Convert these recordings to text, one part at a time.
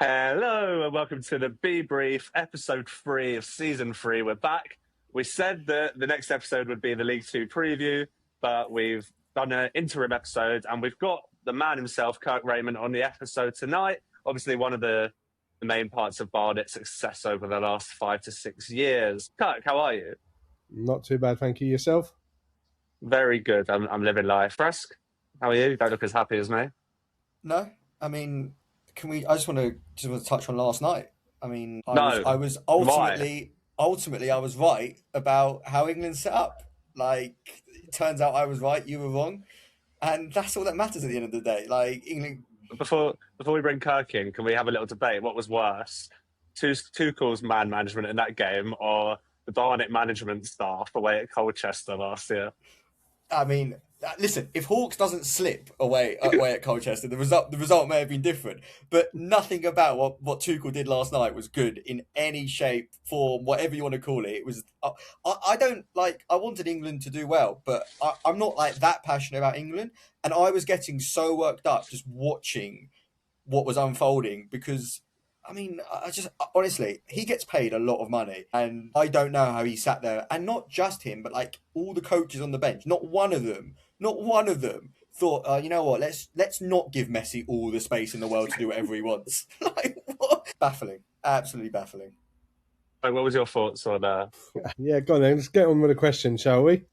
Hello and welcome to the Be Brief, episode 3 of season 3. We're back. We said that the next episode would be the League 2 preview, but we've done an interim episode and we've got the man himself, Kirk Rayment, on the episode tonight. Obviously, one of the main parts of Barnet's success over the last 5 to 6 years. Kirk, how are you? Not too bad, thank you. Yourself? Very good. I'm living life. Fresk, how are you? You don't look as happy as me. No, I mean, can we? I just want to touch on last night. I mean, No, I was ultimately I was right about how England's set up. Like, it turns out I was right, you were wrong, and that's all that matters at the end of the day. Like, England. Before we bring Kirk in, can we have a little debate? What was worse, Tuchel's man management in that game, or the Barnet management staff away at Colchester last year? I mean, listen, if Hawks doesn't slip away at Colchester, the result may have been different. But nothing about what Tuchel did last night was good in any shape, form, whatever you want to call it. It was I wanted England to do well, but I'm not like that passionate about England, and I was getting so worked up just watching what was unfolding because. I mean, honestly, he gets paid a lot of money, and I don't know how he sat there, and not just him, but like all the coaches on the bench. Not one of them thought, you know what? Let's not give Messi all the space in the world to do whatever he wants. Like, what? Baffling, absolutely baffling. What was your thoughts on? Yeah, go on then. Let's get on with the question, shall we?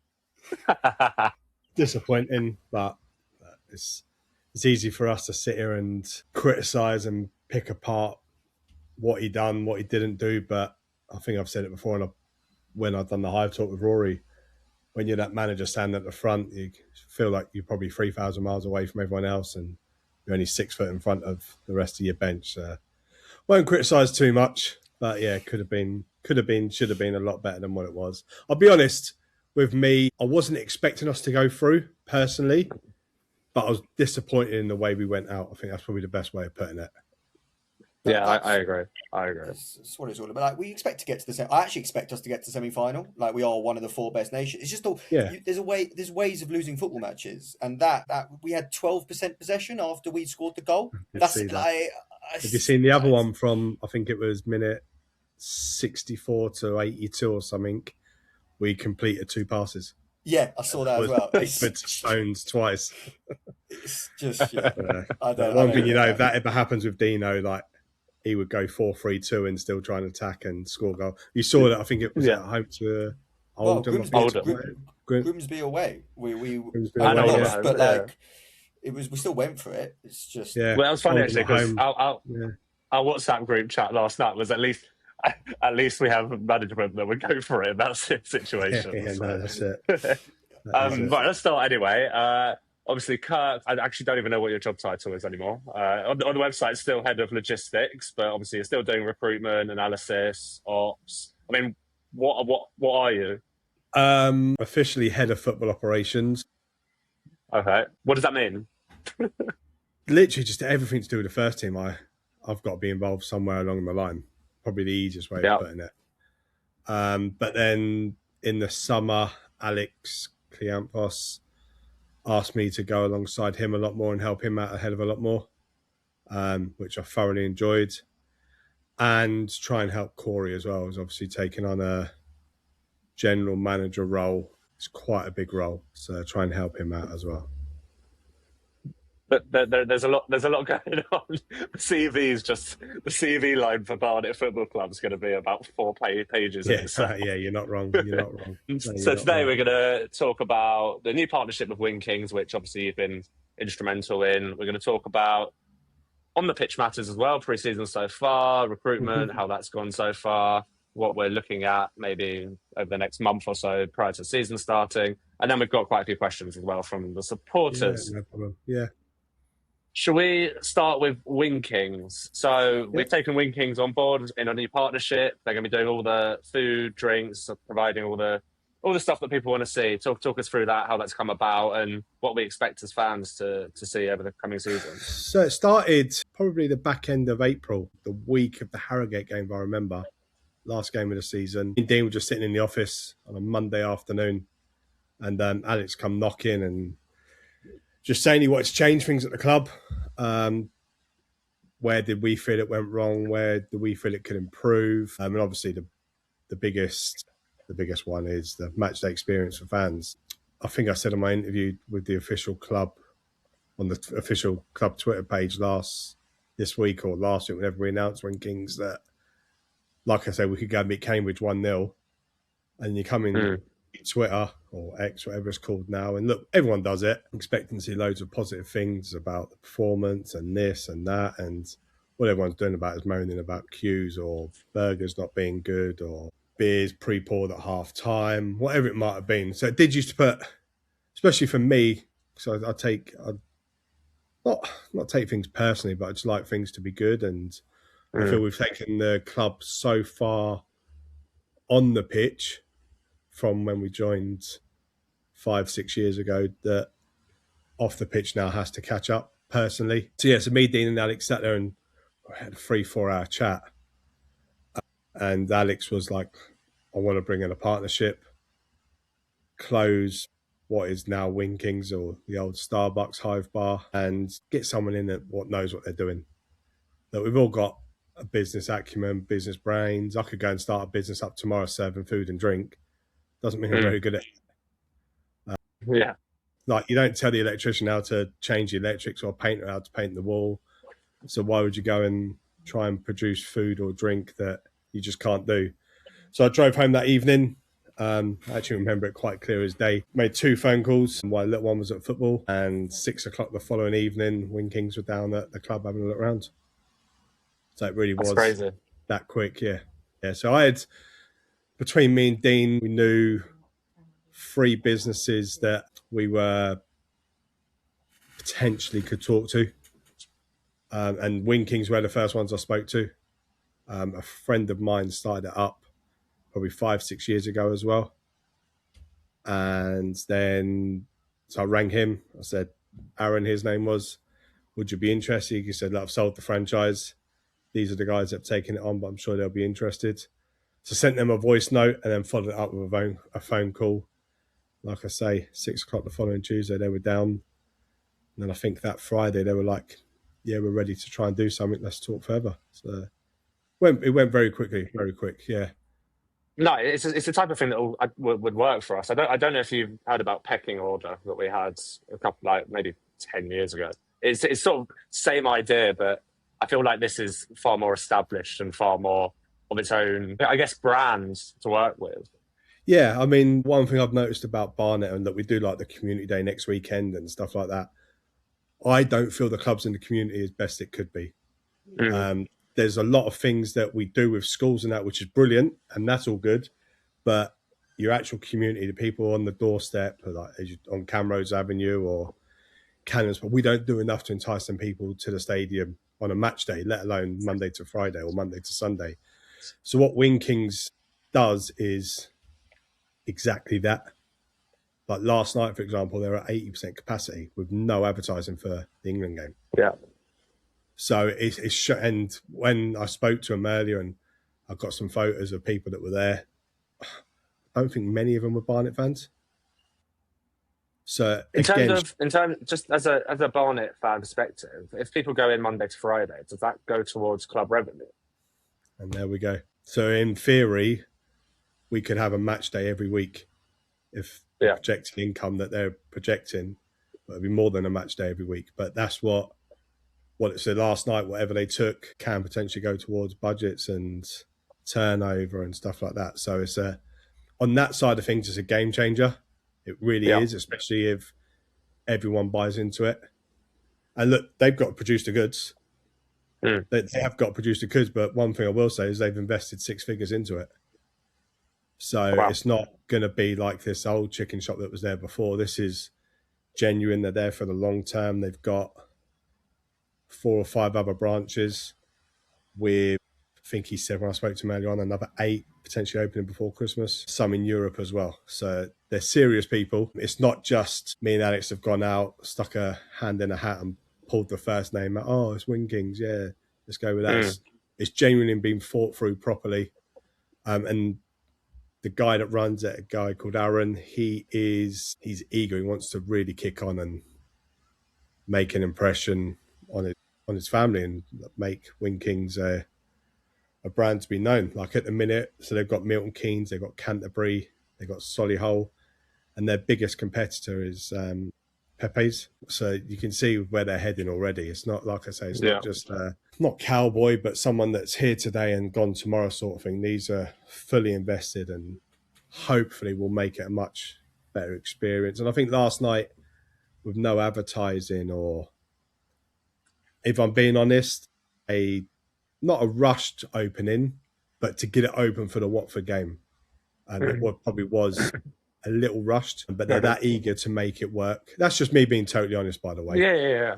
Disappointing, but it's easy for us to sit here and criticise and pick apart what he done, what he didn't do. But I think I've said it before, and when I've done the Hive Talk with Rory, when you're that manager standing at the front, you feel like you're probably 3,000 miles away from everyone else, and you're only 6 foot in front of the rest of your bench. Won't criticise too much, but yeah, should have been a lot better than what it was. I'll be honest with me, I wasn't expecting us to go through personally, but I was disappointed in the way we went out. I think that's probably the best way of putting it. Yeah, I agree. That's what it's all about. Like, we expect to get to the semi. I actually expect us to get to the semi-final. Like, we are one of the 4 best nations. It's just all. Yeah. There's ways of losing football matches, and that we had 12% possession after we scored the goal. That's like. Have you seen the other one from? I think it was minute 64 to 82 or something. We completed 2 passes. Yeah, I saw that as well. Pickford Stones twice. It's just. Yeah. One thing if that ever happens with Dino, like. He would go 4-3-2 and still try and attack and score goal. You saw that. I think it was at home to Oldham. Grimsby away. We but like it was. We still went for it. It's just Well, that was funny actually because our WhatsApp group chat last night was at least we have management that would go for it in that situation. That's it. Right, let's start anyway. Obviously, Kirk, I actually don't even know what your job title is anymore. On the website, it's still head of logistics, but obviously you're still doing recruitment, analysis, ops. I mean, what are you? Officially head of football operations. Okay. What does that mean? Literally just everything to do with the first team. I've got to be involved somewhere along the line. Probably the easiest way of putting it. But then in the summer, Alex Cleampos asked me to go alongside him a lot more and help him out a hell of a lot more, which I thoroughly enjoyed. And try and help Corey as well. I was obviously taking on a general manager role. It's quite a big role, so try and help him out as well. But there's a lot going on. The CV line for Barnet Football Club is going to be about 4 pages. Yeah, you're not wrong. So today we're going to talk about the new partnership with Kingz, which obviously you've been instrumental in. We're going to talk about on the pitch matters as well, pre-season so far, recruitment, how that's gone so far, what we're looking at maybe over the next month or so prior to the season starting, and then we've got quite a few questions as well from the supporters. Yeah, no problem. Yeah. Should we start with Kingz? So we've taken Kingz on board in a new partnership. They're going to be doing all the food, drinks, providing all the stuff that people want to see. Talk us through that, how that's come about, and what we expect as fans to see over the coming season. So it started probably the back end of April, the week of the Harrogate game, if I remember. Last game of the season. Dean was just sitting in the office on a Monday afternoon, and Alex come knocking and just saying he wanted to change things at the club. where did we feel it went wrong? Where do we feel it could improve? And obviously the biggest one is the match day experience for fans. I think I said in my interview with the official club on the official club Twitter page this week or last week, whenever we announced when Kingz, that, like I said, we could go and beat Cambridge 1-0, and you come in Twitter or X, whatever it's called now, and look, everyone does it, expecting to see loads of positive things about the performance and this and that, and what everyone's doing about is moaning about queues or burgers not being good or beers pre-poured at half time, whatever it might have been. So it did used to put, especially for me, so I not take things personally, but I just like things to be good, and I feel we've taken the club so far on the pitch from when we joined 5-6 years ago that off the pitch now has to catch up personally. So me, Dean and Alex sat there and we had a 3-4 hour chat, and Alex was like, I want to bring in a partnership, close what is now Kingz or the old Starbucks Hive Bar, and get someone in that knows what they're doing. That we've all got a business acumen, business brains. I could go and start a business up tomorrow serving food and drink. Doesn't mean I'm very good at it. Like, you don't tell the electrician how to change the electrics or a painter how to paint the wall. So why would you go and try and produce food or drink that you just can't do? So I drove home that evening. I actually remember it quite clear as day. Made 2 phone calls while little one was at football, and 6 o'clock the following evening when Kingz were down at the club having a look around. So it really was crazy. That quick, yeah. So I had, between me and Dean, we knew 3 businesses that we were potentially could talk to. And Kingz were the first ones I spoke to. A friend of mine started it up probably 5-6 years ago as well. And then, so I rang him. I said, Aaron, his name was, would you be interested? He said, look, I've sold the franchise. These are the guys that have taken it on, but I'm sure they'll be interested. So sent them a voice note and then followed it up with a phone call. Like I say, 6 o'clock the following Tuesday, they were down. And then I think that Friday they were like, yeah, we're ready to try and do something. Let's talk further. So it went very quickly, very quick. Yeah. No, it's the type of thing that would work for us. I don't know if you've heard about pecking order that we had a couple, like maybe 10 years ago. It's sort of same idea, but I feel like this is far more established and far more of its own, I guess, brand to work with. Yeah, I mean, one thing I've noticed about Barnet, and that we do like the community day next weekend and stuff like that, I don't feel the club's in the community as best it could be. There's a lot of things that we do with schools and that, which is brilliant, and that's all good. But your actual community, the people on the doorstep, like on Camrose Avenue or Cannons, but we don't do enough to entice them people to the stadium on a match day, let alone Monday to Friday or Monday to Sunday. So what Kingz does is exactly that. Like last night, for example, they were at 80% capacity with no advertising for the England game. Yeah. So and when I spoke to him earlier and I got some photos of people that were there, I don't think many of them were Barnet fans. So in terms just as a Barnet fan perspective, if people go in Monday to Friday, does that go towards club revenue? And there we go. So in theory, we could have a match day every week if the projected income that they're projecting, it'd be more than a match day every week. But that's what it said last night. Whatever they took can potentially go towards budgets and turnover and stuff like that. So it's on that side of things, it's a game changer. It really is, especially if everyone buys into it. And look, they've got to produce the goods. They have got to produce the goods, but one thing I will say is they've invested 6 figures into it. So it's not going to be like this old chicken shop that was there before. This is genuine. They're there for the long term. They've got 4 or 5 other branches with, I think he said when I spoke to him earlier on, another 8 potentially opening before Christmas, some in Europe as well. So they're serious people. It's not just me and Alex have gone out, stuck a hand in a hat and pulled the first name out. Oh, it's Kingz. Yeah, let's go with that. It's genuinely been thought through properly. And the guy that runs it, a guy called Aaron, he's eager. He wants to really kick on and make an impression on it. on his family and make Kingz a brand to be known. Like at the minute, so they've got Milton Keynes, they've got Canterbury, they've got Solihull, and their biggest competitor is Pepe's. So you can see where they're heading already. It's not, like I say, it's not just not cowboy, but someone that's here today and gone tomorrow sort of thing. These are fully invested and hopefully will make it a much better experience. And I think last night, with no advertising, or if I'm being honest, not a rushed opening, but to get it open for the Watford game. And it probably was a little rushed, but they're that eager to make it work. That's just me being totally honest, by the way. Yeah.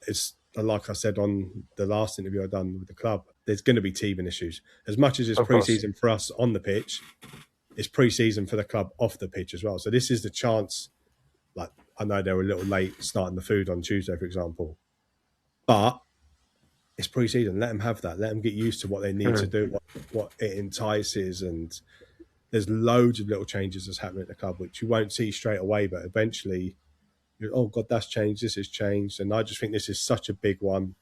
It's like I said on the last interview I've done with the club, there's going to be teething issues. As much as it's pre-season for us on the pitch, it's pre-season for the club off the pitch as well. So this is the chance. Like, I know they were a little late starting the food on Tuesday, for example, but it's pre-season. Let them have that. Let them get used to what they need to do, what it entices. And there's loads of little changes that's happening at the club, which you won't see straight away, but eventually, oh God, that's changed. This has changed. And I just think this is such a big one.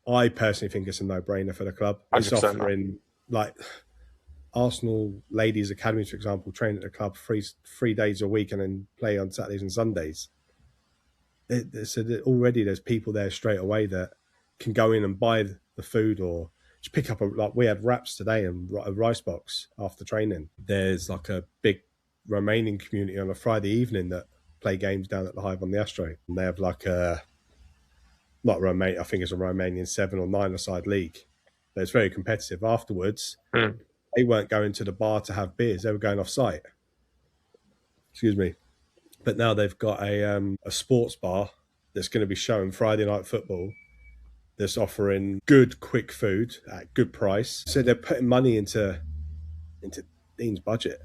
I personally think it's a no-brainer for the club. It's offering, like, Arsenal Ladies Academies, for example, train at the club 3 days a week and then play on Saturdays and Sundays. So already there's people there straight away that can go in and buy the food, or just pick up like we had wraps today and a rice box after training. There's like a big Romanian community on a Friday evening that play games down at the Hive on the Astro. And they have like I think it's a Romanian 7 or 9-a-side league. But it's very competitive. Afterwards, they weren't going to the bar to have beers. They were going off site. Excuse me. But now they've got a sports bar that's going to be showing Friday night football, that's offering good, quick food at good price. So they're putting money into Dean's budget.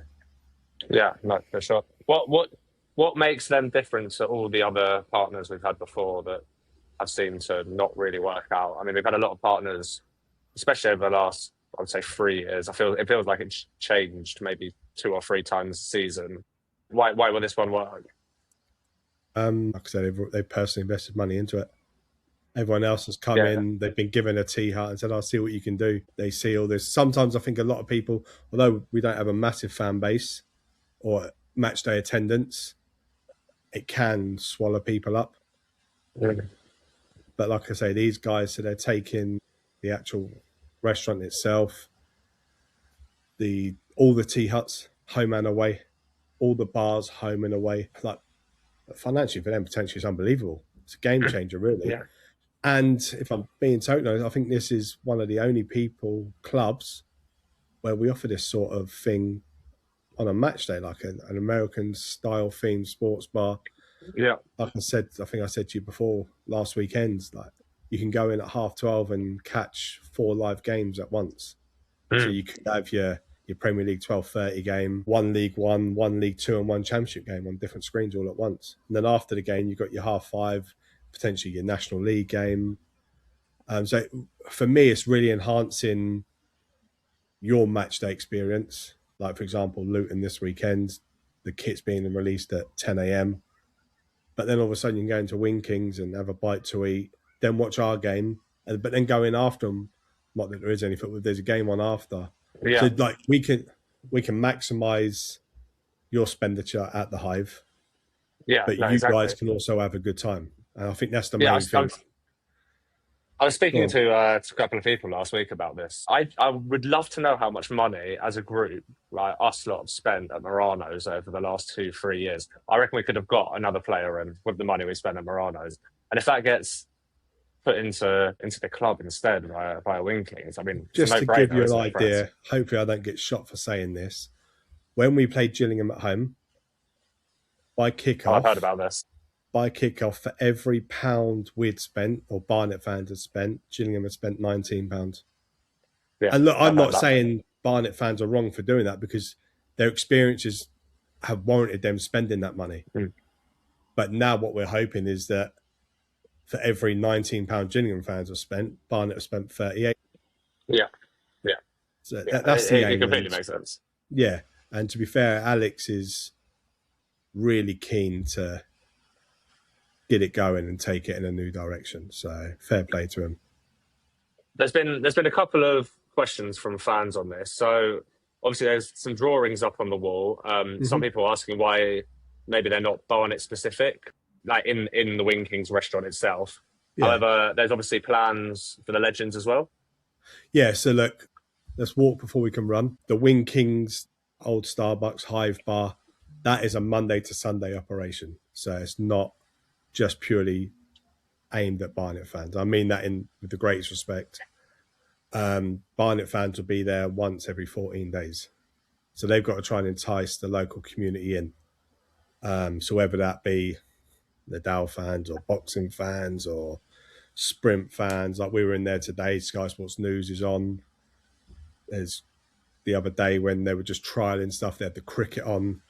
Yeah, no, for sure. What makes them different to all the other partners we've had before that have seemed to not really work out? I mean, we've had a lot of partners, especially over the last, I would say, 3 years. It feels like it's changed maybe 2 or 3 times a season. Why will this one work? Like I said, they've personally invested money into it. Everyone else has come in, they've been given a tea hut and said, I'll see what you can do. They see all this. Sometimes I think a lot of people, although we don't have a massive fan base or match day attendance, it can swallow people up. But like I say, these guys, so they're taking the actual restaurant itself, all the tea huts, home and away, all the bars, home and away. Like, financially for them, potentially, it's unbelievable. It's a game changer, really. Yeah. And if I'm being totally honest, I think this is one of the only clubs where we offer this sort of thing on a match day, like an American style themed sports bar. Yeah. Like I said, I think I said to you before, last weekend, like, you can go in at 12:30 and catch 4 live games at once. So you could have your Premier League 12:30 game, 1 League 1, 1 League 2 and 1 Championship game on different screens all at once. And then after the game, you've got your 5:30, potentially your National League game. So for me, it's really enhancing your match day experience. Like, for example, Luton this weekend, the kit's being released at 10 a.m. But then all of a sudden you can go into Kingz and have a bite to eat, then watch our game, but then go in after them. Not that there is any football, there's a game on after. Yeah. So like we can maximise your expenditure at the Hive. Yeah. But you guys can also have a good time. And I think that's the main thing. I was speaking to a couple of people last week about this. I would love to know how much money as a group, like us lot, have spent at Morano's over the last 2-3 years. I reckon we could have got another player in with the money we spent at Morano's. And if that gets put into the club instead via Kingz, I mean, just to give you an idea, hopefully I don't get shot for saying this. When we played Gillingham at home, by kickoff, I've heard about this. By kickoff, for every £1 we'd spent, or Barnet fans had spent, Gillingham had spent £19. Yeah, and look, I'm not saying Barnet fans are wrong for doing that, because their experiences have warranted them spending that money. But now what we're hoping is that for every £19 Gillingham fans have spent, Barnet have spent 38. Yeah. So that's the aim. It completely makes sense. Yeah, and to be fair, Alex is really keen to get it going and take it in a new direction. So fair play to him. There's been a couple of questions from fans on this. So obviously there's some drawings up on the wall. Some people are asking why maybe they're not Barnet specific, like in the Wing Kingz restaurant itself. Yeah. However, there's obviously plans for the Legends as well. Yeah, so look, let's walk before we can run. The Wing Kingz old Starbucks Hive Bar, that is a Monday to Sunday operation. So it's not just purely aimed at Barnet fans. I mean that with the greatest respect. Barnet fans will be there once every 14 days. So they've got to try and entice the local community in. So whether that be the Dow fans or boxing fans or sprint fans, like we were in there today, Sky Sports News is on. There's the other day when they were just trialing stuff, they had the cricket on.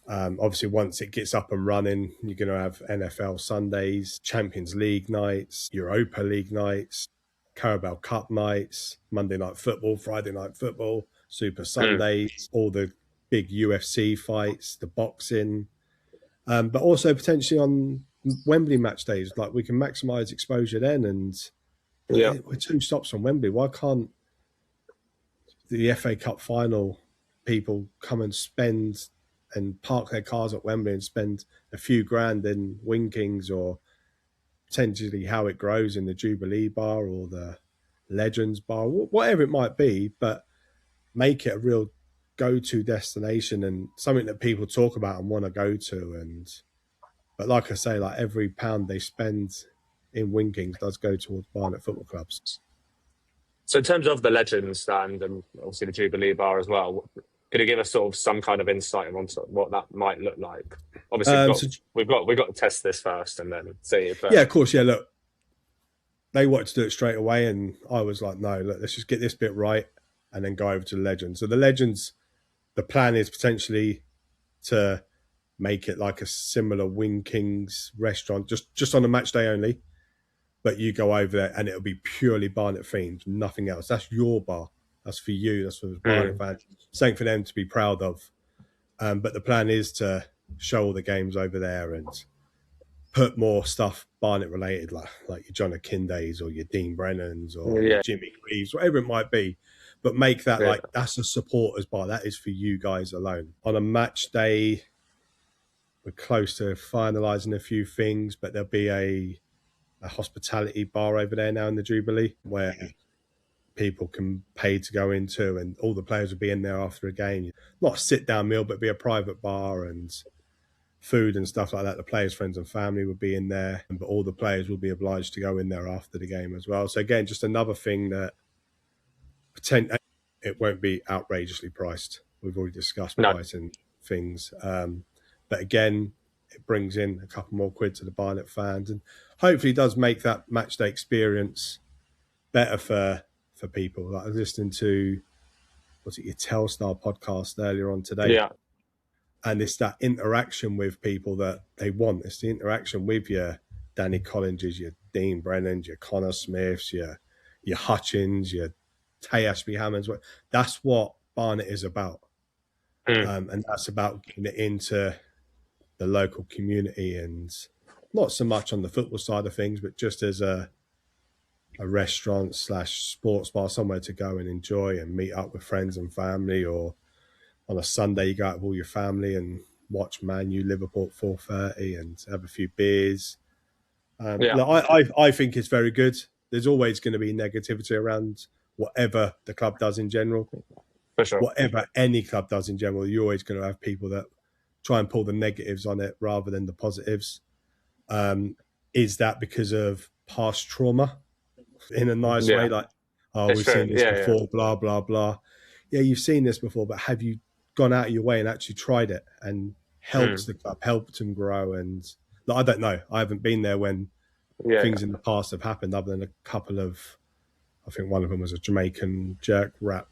Obviously, once it gets up and running, you're going to have NFL Sundays, Champions League nights, Europa League nights, Carabao Cup nights, Monday Night Football, Friday Night Football, Super Sundays, all the big UFC fights, the boxing, but also potentially on Wembley match days. Like we can maximise exposure then, and we're 2 stops from Wembley. Why can't the FA Cup final people come and spend and park their cars at Wembley and spend a few grand in Wing Kingz, or potentially how it grows in the Jubilee Bar or the Legends Bar, whatever it might be, but make it a real go-to destination and something that people talk about and want to go to. But like I say, like every pound they spend in Wing Kingz does go towards Barnet football clubs. So in terms of the Legends stand and obviously the Jubilee Bar as well, could you give us sort of some kind of insight on what that might look like? Obviously, we've got to test this first and then see. But... Yeah, of course. Yeah, look, they wanted to do it straight away, and I was like, no, look, let's just get this bit right and then go over to the Legends. So the Legends, the plan is potentially to make it like a similar Wing Kingz restaurant, just on a match day only. But you go over there and it'll be purely Barnet themed, nothing else. That's your bar. That's for you. That's for the Barnet fans. Something for them to be proud of. But the plan is to show all the games over there and put more stuff Barnet related, like your John Akindays or your Dean Brennans or your Jimmy Greaves, whatever it might be. But make that like that's a supporters bar. That is for you guys alone. On a match day, we're close to finalising a few things, but there'll be a hospitality bar over there now in the Jubilee where people can pay to go into, and all the players will be in there after a game. Not a sit-down meal, but be a private bar and food and stuff like that. The players' friends and family would be in there, but all the players will be obliged to go in there after the game as well. So again, just another thing that it won't be outrageously priced. We've already discussed pricing things. But again, it brings in a couple more quid to the Barnet fans and hopefully does make that match day experience better for people. Like I was listening to, your Telstar podcast earlier on today. Yeah. And it's that interaction with people that they want. It's the interaction with your Danny Collinses, your Dean Brennans, your Connor Smiths, your Hutchins, your Tay Ashby-Hammonds. That's what Barnet is about. And that's about getting it into the local community, and not so much on the football side of things, but just as a restaurant / sports bar, somewhere to go and enjoy and meet up with friends and family, or on a Sunday you go out with all your family and watch Man U Liverpool at 4:30 and have a few beers. I think it's very good. There's always going to be negativity around whatever the club does in general. For sure. Whatever any club does in general, you're always going to have people that try and pull the negatives on it rather than the positives. Is that because of past trauma in a nice way? Like, we've seen this before, blah, blah, blah. Yeah, you've seen this before, but have you gone out of your way and actually tried it and helped the club, helped them grow? And I don't know. I haven't been there when things in the past have happened, other than a couple of, I think one of them was a Jamaican jerk rap.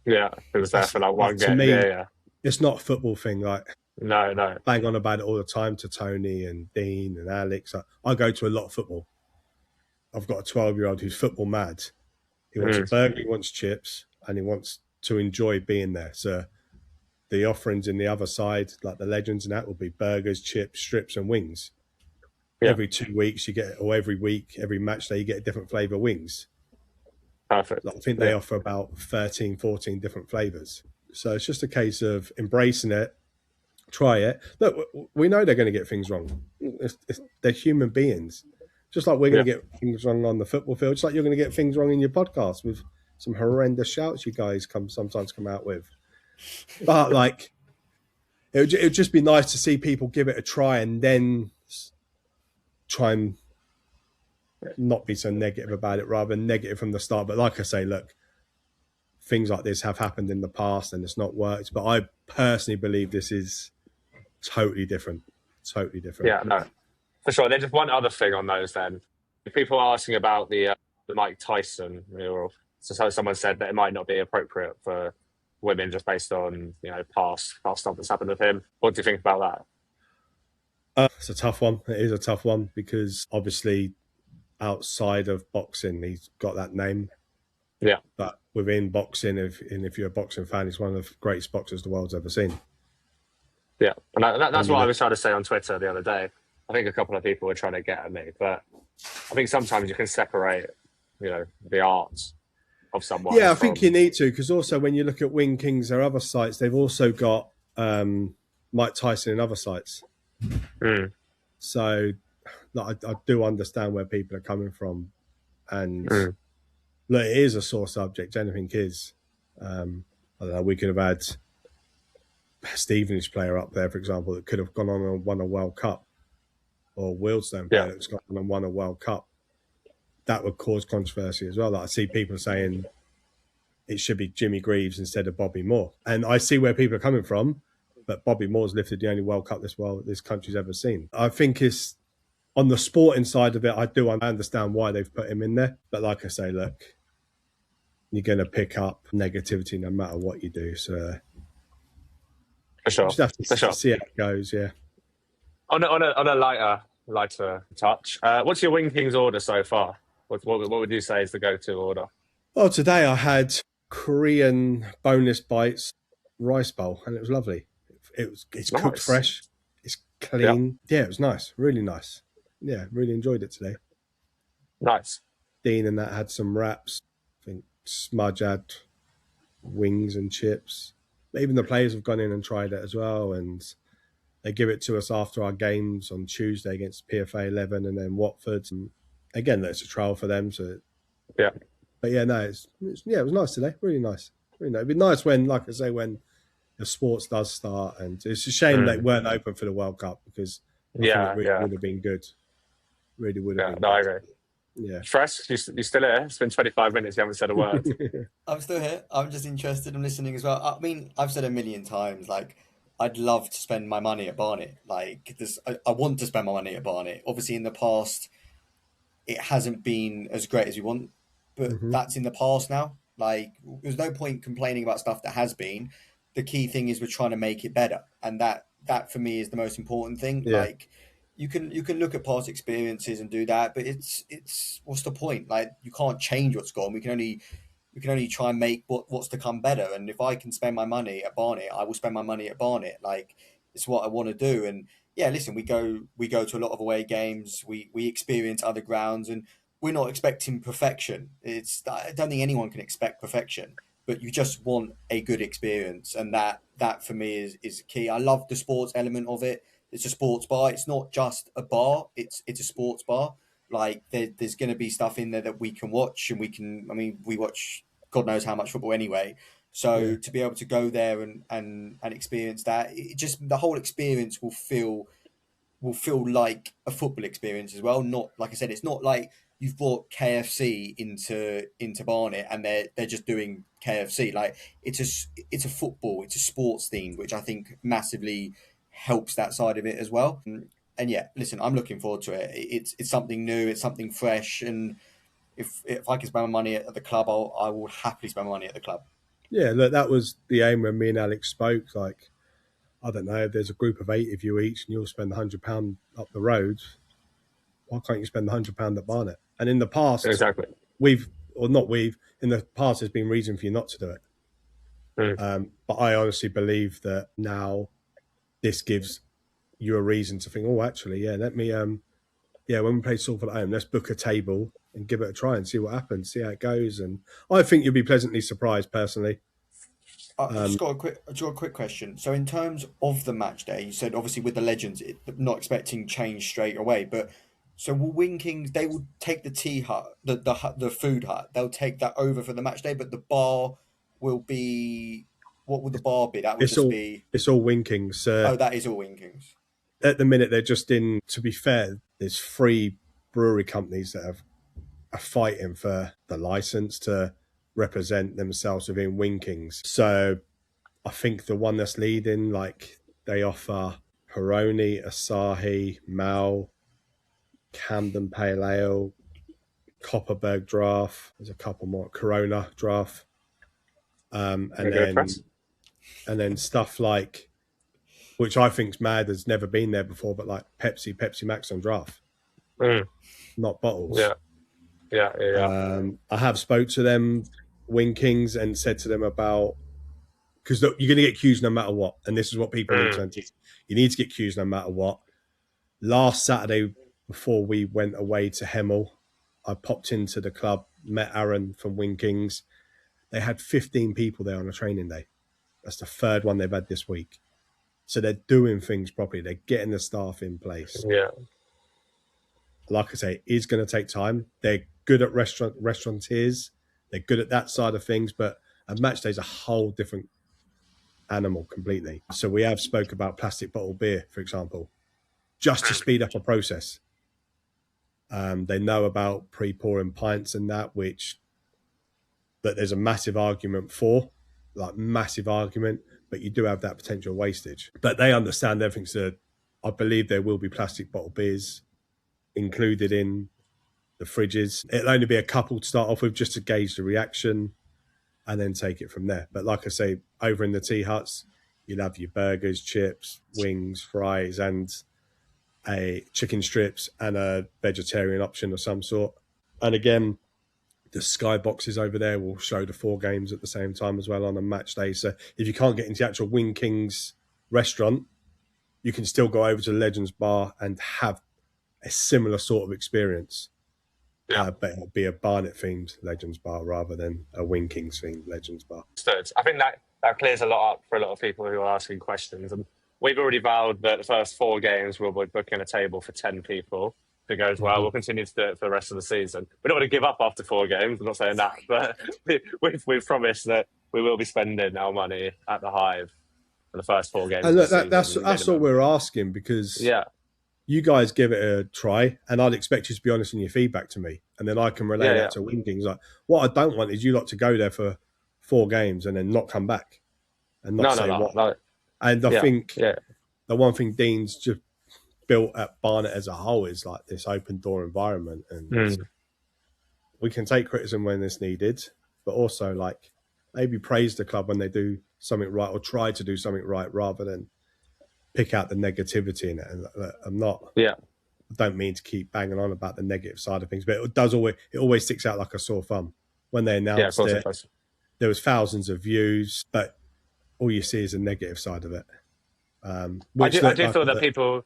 Yeah, it was there for like one game. To me, it's not a football thing. Like, no. Bang on about it all the time to Tony and Dean and Alex. I go to a lot of football. I've got a 12-year-old who's football mad. He wants a burger, he wants chips, and he wants to enjoy being there. So the offerings in the other side, like the Legends and that, will be burgers, chips, strips, and wings. every 2 weeks you get, or every week, every match day you get a different flavour wings. Perfect. Like, I think they offer about 13, 14 different flavours. So it's just a case of embracing it, try it. Look, we know they're going to get things wrong. They're human beings. Just like we're going to get things wrong on the football field, just like you're going to get things wrong in your podcast with some horrendous shouts you guys sometimes come out with. But like, it would just be nice to see people give it a try and then try and not be so negative about it, rather than negative from the start. But like I say, look, things like this have happened in the past and it's not worked. But I personally believe this is totally different. Totally different. Yeah, no, for sure. There's just one other thing on those then. People are asking about the Mike Tyson mural. So someone said that it might not be appropriate for women just based on, past stuff that's happened with him. What do you think about that? It's a tough one. It is a tough one because obviously outside of boxing, he's got that name. Yeah. But within boxing, if you're a boxing fan, he's one of the greatest boxers the world's ever seen. Yeah, and that's what I was trying to say on Twitter the other day. I think a couple of people were trying to get at me, but I think sometimes you can separate, the art of someone. Yeah, I think you need to, because also when you look at Wing Kingz, their other sites, they've also got Mike Tyson in other sites. Mm. So I do understand where people are coming from, and look, it is a sore subject. Anything is. I don't know. We could have had Stevenage player up there, for example, that could have gone on and won a World Cup, or Wealdstone player that's gone on and won a World Cup. That would cause controversy as well. Like, I see people saying it should be Jimmy Greaves instead of Bobby Moore, and I see where people are coming from. But Bobby Moore's lifted the only World Cup this country's ever seen. I think it's on the sporting side of it. I understand why they've put him in there, but like I say, look, you're going to pick up negativity no matter what you do. So for sure, just have to see how it goes. Yeah. On a lighter touch, what's your Wing Kingz order so far? What would you say is the go-to order? Well, today I had Korean boneless bites rice bowl, and it was lovely. It's nice. Cooked fresh. It's clean. Yeah, it was nice. Really nice. Yeah, really enjoyed it today. Nice. Dean and that had some wraps. I think Smudge had wings and chips. Even the players have gone in and tried it as well, and they give it to us after our games on Tuesday against PFA 11 and then Watford. And again, it's a trial for them. So yeah. But yeah, no, it was nice today. Really nice. Really nice. It'd be nice when, like I say, when the sports does start, and it's a shame they weren't open for the World Cup, because I think it really would have been good. Really would have been. No, I agree. Yeah. Fresh, you still here? It's been 25 minutes. You haven't said a word. I'm still here. I'm just interested in listening as well. I mean, I've said a million times, like, I'd love to spend my money at Barnet. Like, I want to spend my money at Barnet. Obviously, in the past, it hasn't been as great as we want, but that's in the past now. Like, there's no point complaining about stuff that has been. The key thing is we're trying to make it better, and that for me is the most important thing. Yeah. Like, you can look at past experiences and do that, but it's what's the point? Like, you can't change what's gone. We can only try and make what's to come better. And if I can spend my money at Barnet, I will spend my money at Barnet. Like, it's what I want to do. And yeah, listen, we go to a lot of away games. We experience other grounds, and we're not expecting perfection. I don't think anyone can expect perfection, but you just want a good experience, and that for me is key. I love the sports element of it. It's a sports bar. It's not just a bar. It's a sports bar. Like, there's going to be stuff in there that we can watch, and we watch God knows how much football anyway. So to be able to go there and experience that, it just, the whole experience will feel like a football experience as well. Not, like I said, it's not like you've brought KFC into Barnet and they're just doing KFC. Like, it's a football, it's a sports theme, which I think massively helps that side of it as well. And yeah, listen, I'm looking forward to it. It's something new, it's something fresh, and if I can spend my money at the club, I will happily spend my money at the club. Yeah, look, that was the aim when me and Alex spoke. Like, I don't know, if there's a group of 8 of you each and you'll spend £100 up the road, why can't you spend the £100 at Barnet? And in the past, exactly, in the past, there's been reason for you not to do it. But I honestly believe that now this gives you a reason to think, oh, actually, yeah, let me yeah, when we play Salford at home, let's book a table and give it a try and see what happens, see how it goes. And I think you'll be pleasantly surprised, personally. I've just got a quick question. So in terms of the match day, you said obviously with the Legends, not expecting change straight away, but so will Kingz, they will take the tea hut, the food hut, they'll take that over for the match day, but the bar will be, what would the bar be? That would It's all Kingz. Oh, that is all Kingz. At the minute, they're just in. To be fair, there's 3 brewery companies that are fighting for the license to represent themselves within Kingz. So I think the one that's leading, like, they offer Peroni, Asahi, Mal, Camden Pale Ale, Copperberg Draft. There's a couple more, Corona Draft, and then stuff like, which I think's mad, has never been there before, but like Pepsi Max on draft, not bottles. Yeah. I have spoke to them, Kingz, and said to them about, because you're going to get queues no matter what, and this is what people need to anticipate. You need to get queues no matter what. Last Saturday, before we went away to Hemel, I popped into the club, met Aaron from Kingz. They had 15 people there on a training day. That's the 3rd one they've had this week. So they're doing things properly. They're getting the staff in place. Yeah. Like I say, it is going to take time. They're good at restaurateurs. They're good at that side of things, but a match day is a whole different animal completely. So we have spoke about plastic bottle beer, for example, just to speed up a process. They know about pre-pouring pints and that there's a massive argument for, like massive argument, but you do have that potential wastage. But they understand everything. So I believe there will be plastic bottle beers included in the fridges. It'll only be a couple to start off with just to gauge the reaction and then take it from there. But like I say, over in the tea huts, you'll have your burgers, chips, wings, fries, and a chicken strips and a vegetarian option of some sort. And again, the skyboxes over there will show the 4 games at the same time as well on a match day. So if you can't get into the actual Kingz restaurant, you can still go over to the Legends Bar and have a similar sort of experience. Yeah. But it'll be a Barnet themed Legends Bar rather than a Kingz themed Legends Bar. I think that clears a lot up for a lot of people who are asking questions. And we've already vowed that the first 4 games we'll be booking a table for 10 people. If it goes well, we'll continue to do it for the rest of the season. We don't want to give up after 4 games. I'm not saying that, but we've promised that we will be spending our money at the Hive for the first 4 games. And look, that's all we're asking, because you guys give it a try, and I'd expect you to be honest in your feedback to me, and then I can relay that to Kingz. Like, what I don't want is you lot to go there for 4 games and then not come back and not say what. No. And I think the one thing Dean's just built at Barnet as a whole is like this open door environment, and we can take criticism when it's needed, but also like maybe praise the club when they do something right or try to do something right, rather than pick out the negativity in it. And I don't mean to keep banging on about the negative side of things, but it always sticks out like a sore thumb. When they announced it, there was thousands of views, but all you see is the negative side of it. I do feel that people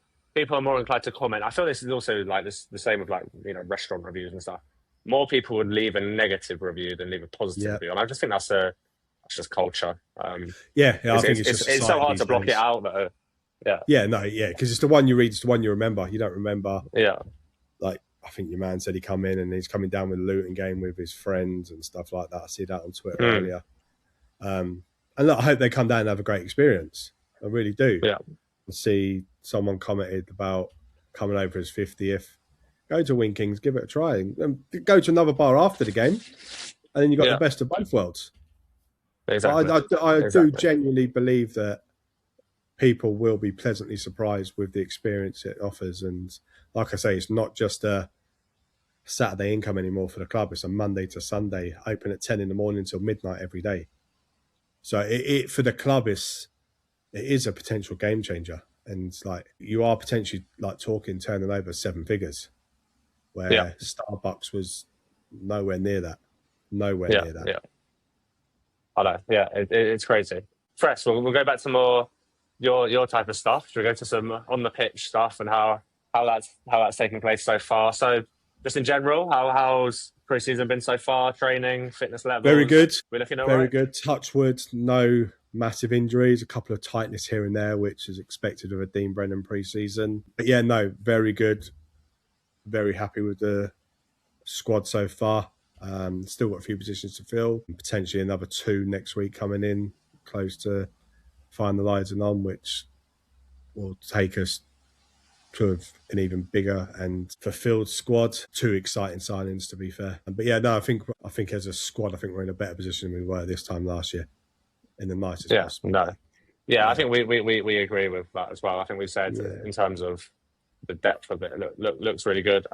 are more inclined to comment. I feel this is also like this, the same with, like, you know, restaurant reviews and stuff. More people would leave a negative review than leave a positive review, and I just think that's just culture. I think it's so hard to block it out, though. Because it's the one you read, it's the one you remember. You don't remember. Yeah. Like, I think your man said he come in and he's coming down with a Luton game with his friends and stuff like that. I see that on Twitter earlier. And look, I hope they come down and have a great experience. I really do. Yeah. And see someone commented about coming over his 50th. Go to Kingz, give it a try, and go to another bar after the game, and then you got the best of both worlds. Exactly. I do genuinely believe that people will be pleasantly surprised with the experience it offers. And like I say, it's not just a Saturday income anymore for the club. It's a Monday to Sunday, open at 10 in the morning till midnight every day. So it for the club, it is a potential game changer. And like, you are potentially like talking turning over 7 figures, where Starbucks was nowhere near that. Nowhere near that. Yeah. I know. Yeah, it's crazy. Fresh, we'll go back to more your type of stuff. Should we go to some on the pitch stuff and how how that's taking place so far. So just in general, how's pre-season been so far? Training, fitness levels. Very good. We're looking all Very right. good. Touch wood, no massive injuries, a couple of tightness here and there, which is expected of a Dean Brennan pre-season. But yeah, no, very good. Very happy with the squad so far. Still got a few positions to fill. Potentially another 2 next week coming in, close to finalising on, which will take us to an even bigger and fulfilled squad. 2 exciting signings, to be fair. But yeah, no, I think as a squad, I think we're in a better position than we were this time last year, in the nicest possible way. I think we agree with that as well. I think we said in terms of the depth of it, looks really good.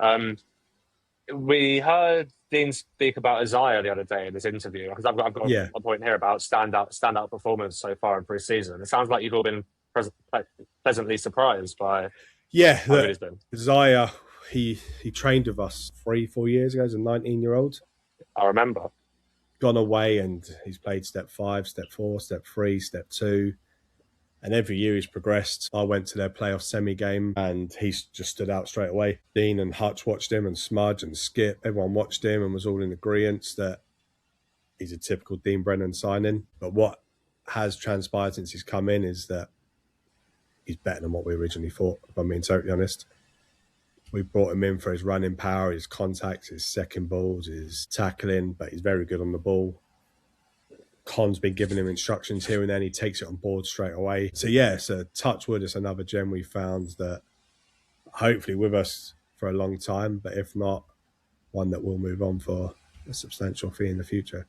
We heard Dean speak about Isaiah the other day in this interview, because I've got a point here about standout performance so far in pre-season. It sounds like you've all been pleasantly surprised by how good he's been. Isaiah, he trained with us 3-4 years ago as a 19-year-old. I remember. Gone away and he's played step 5, step 4, step 3, step 2. And every year he's progressed. I went to their playoff semi-game and he's just stood out straight away. Dean and Hutch watched him, and Smudge and Skip. Everyone watched him and was all in agreement that he's a typical Dean Brennan signing. But what has transpired since he's come in is that he's better than what we originally thought, if I'm being totally honest. We brought him in for his running power, his contacts, his second balls, his tackling, but he's very good on the ball. Con's been giving him instructions here and then. He takes it on board straight away. So yeah, so touch wood, it's another gem we found that hopefully with us for a long time, but if not, one that will move on for a substantial fee in the future.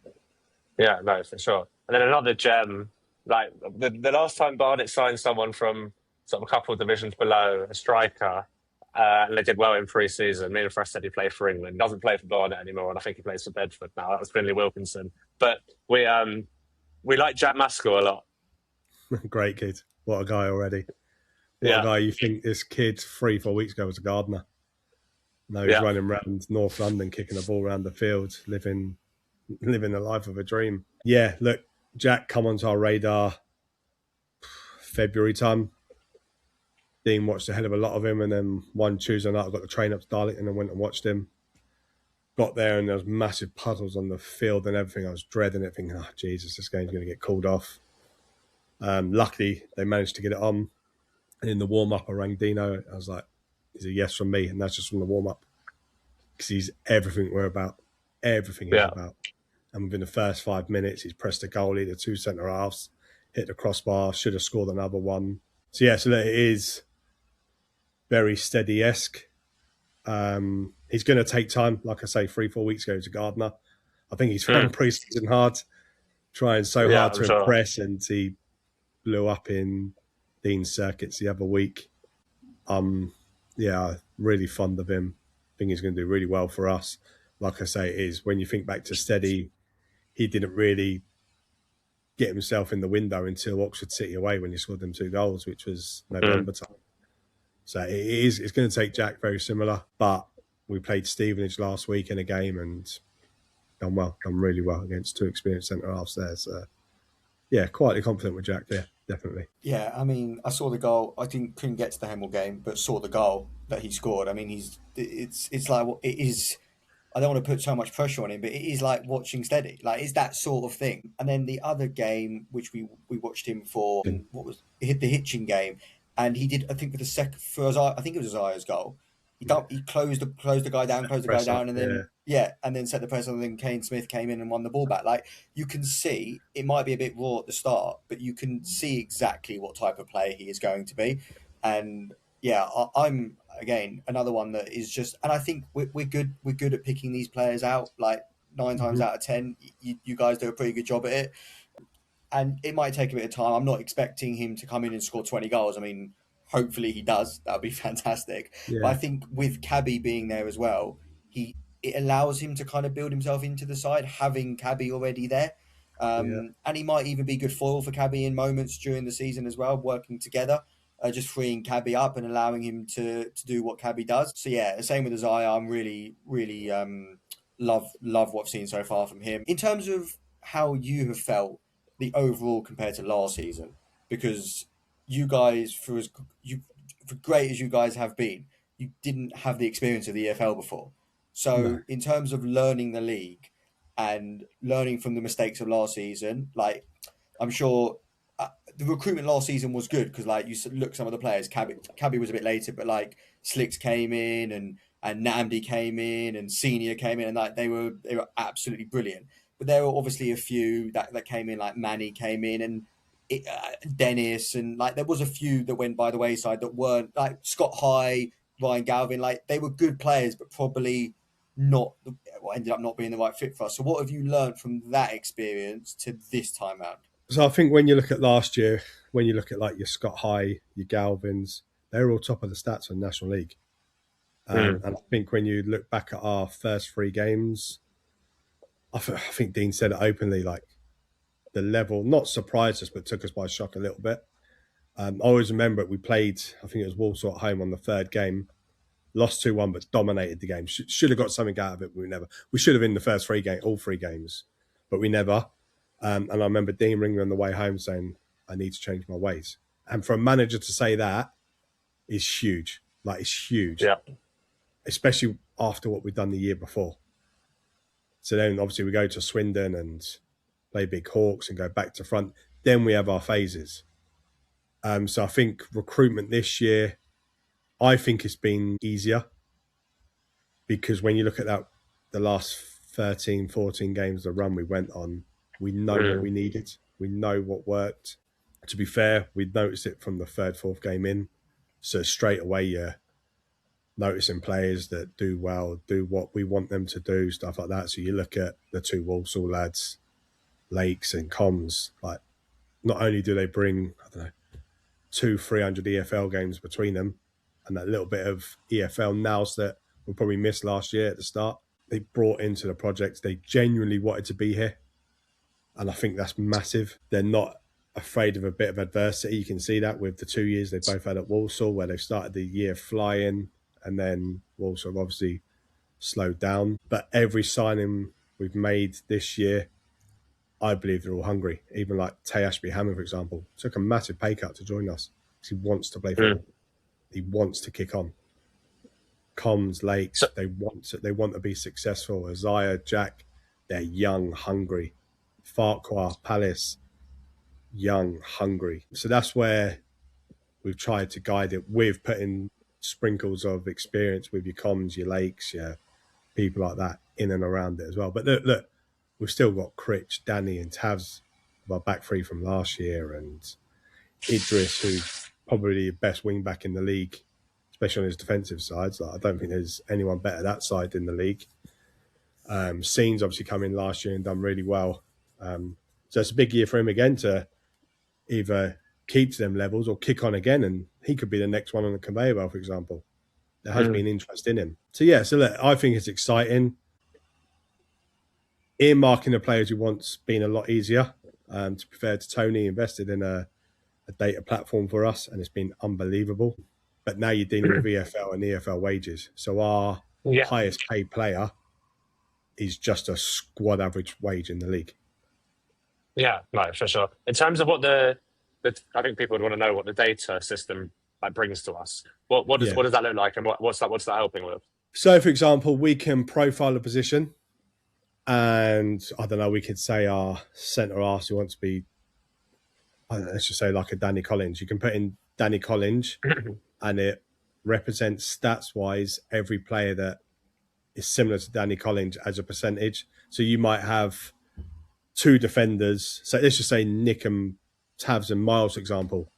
Yeah, no, for sure. And then another gem, like the last time Barnet signed someone from sort of a couple of divisions below, a striker, and they did well in pre-season. Me and Fresh said he played for England. He doesn't play for Barnet anymore, and I think he plays for Bedford now. That was Finley Wilkinson. But we like Jack Maskell a lot. Great kid. What a guy already. What a guy. You think this kid 3-4 weeks ago was a gardener. No, he's running around North London, kicking the ball around the field, living the life of a dream. Yeah, look, Jack come onto our radar February time. Dean watched a hell of a lot of him, and then one Tuesday night I got the train up to Darlington and went and watched him. Got there and there was massive puddles on the field and everything. I was dreading it, thinking, oh, Jesus, this game's going to get called off. Luckily, they managed to get it on. And in the warm-up, I rang Dino. I was like, he's a yes from me, and that's just from the warm-up. Because he's everything we're about. Everything he's about. And within the first 5 minutes, he's pressed the goalie, the 2 centre-halves, hit the crossbar, should have scored another one. So yeah, so it is very steady-esque. He's going to take time. Like I say, 3-4 weeks ago, he's a gardener. I think he's found pre-season hard, trying so hard to impress, and he blew up in Dean's circuits the other week. Really fond of him. I think he's going to do really well for us. Like I say, it is when you think back to Steady, he didn't really get himself in the window until Oxford City away when he scored them 2 goals, which was November time. So it's going to take Jack very similar, but we played Stevenage last week in a game and done really well against 2 experienced centre-halves there. So, yeah, quietly confident with Jack there, definitely. Yeah, I mean, I saw the goal. I couldn't get to the Hemel game, but saw the goal that he scored. I mean, it's like, it is, I don't want to put so much pressure on him, but it is like watching Steady. Like, it's that sort of thing. And then the other game, which we watched him for, the Hitchin game, and he did, I think, I think it was Isaiah's goal. He closed the guy down, and then and then set the press on, and then Kane Smith came in and won the ball back. Like, you can see, it might be a bit raw at the start, but you can see exactly what type of player he is going to be. And yeah, I'm again another one that is just, and I think we're good at picking these players out. Like 9 times out of 10, you guys do a pretty good job at it. And it might take a bit of time. I'm not expecting him to come in and score 20 goals. I mean, hopefully he does. That would be fantastic. Yeah. But I think with Cabby being there as well, it allows him to kind of build himself into the side, having Cabby already there. And he might even be good foil for Cabby in moments during the season as well, working together, just freeing Cabby up and allowing him to do what Cabby does. So yeah, same with Isaiah. I'm really, really love what I've seen so far from him. In terms of how you have felt the overall compared to last season, because you guys, for great as you guys have been, you didn't have the experience of the EFL before. So No. in terms of learning the league and learning from the mistakes of last season, like I'm sure the recruitment last season was good because like you look some of the players, Cabby was a bit later, but like Slicks came in and Namdi came in and Senior came in and like they were absolutely brilliant. But there were obviously a few that came in, like Manny came in and Dennis, and like there was a few that went by the wayside that weren't, like Scott High, Ryan Galvin, like they were good players, but probably not ended up not being the right fit for us. So what have you learned from that experience to this time out? So I think when you look at last year, when you look at like your Scott High, your Galvins, they're all top of the stats in National League. And I think when you look back at our first 3 games, I think Dean said it openly, like the level not surprised us, but took us by shock a little bit. I always remember it. We played, I think it was Walsall at home on the 3rd game, lost 2-1, but dominated the game. Should have got something out of it, but we never. We should have in the first 3 games, all 3 games, but we never. And I remember Dean ringing me on the way home saying, I need to change my ways. And for a manager to say that is huge. Like, it's huge. Yeah. Especially after what we've done the year before. So then obviously we go to Swindon and play Big Hawks and go back to front. Then we have our phases. So I think recruitment this year, I think it's been easier because when you look at that, the last 13, 14 games, the run we went on, we know what we needed. We know what worked. To be fair, we noticed it from the 3rd, 4th game in. So straight away, you're noticing players that do well, do what we want them to do, stuff like that. So you look at the 2 Walsall lads, Lakes and Kingz, like not only do they bring, I don't know, 200-300 EFL games between them and that little bit of EFL nous that we probably missed last year at the start, they brought into the project. They genuinely wanted to be here. And I think that's massive. They're not afraid of a bit of adversity. You can see that with the 2 years they both had at Walsall, where they've started the year flying, and then Walsall obviously slowed down. But every signing we've made this year, I believe they're all hungry. Even like Tay Ashby-Hammond, for example, took a massive pay cut to join us because he wants to play football. He wants to kick on. Kingz, Lakes, they want to be successful. Isaiah, Jack, they're young, hungry. Farquhar, Palace, young, hungry. So that's where we've tried to guide it with putting sprinkles of experience with your Kingz, your Lakes, your people like that in and around it as well. But look, we've still got Critch, Danny and Tavs, our back 3 from last year, and Idris, who's probably the best wing back in the league, especially on his defensive sides. Like, I don't think there's anyone better that side in the league. Scene's obviously come in last year and done really well. So it's a big year for him again to either keep to them levels or kick on again, and he could be the next one on the conveyor belt, for example. There has been interest in him. So yeah, so look, I think it's exciting. Earmarking the players you want's been a lot easier. To be fair to Tony, invested in a data platform for us, and it's been unbelievable. But now you're dealing with EFL and EFL wages. So our highest paid player is just a squad average wage in the league. Yeah, no, for sure. In terms of what the I think people would want to know what the data system like brings to us. What does that look like, and what's that helping with? So, for example, we can profile a position, and I don't know, we could say our centre arse who wants to be, let's just say like a Danny Collins. You can put in Danny Collins, and it represents stats wise every player that is similar to Danny Collins as a percentage. So you might have 2 defenders. So let's just say Nick and Tavs and Miles, for example.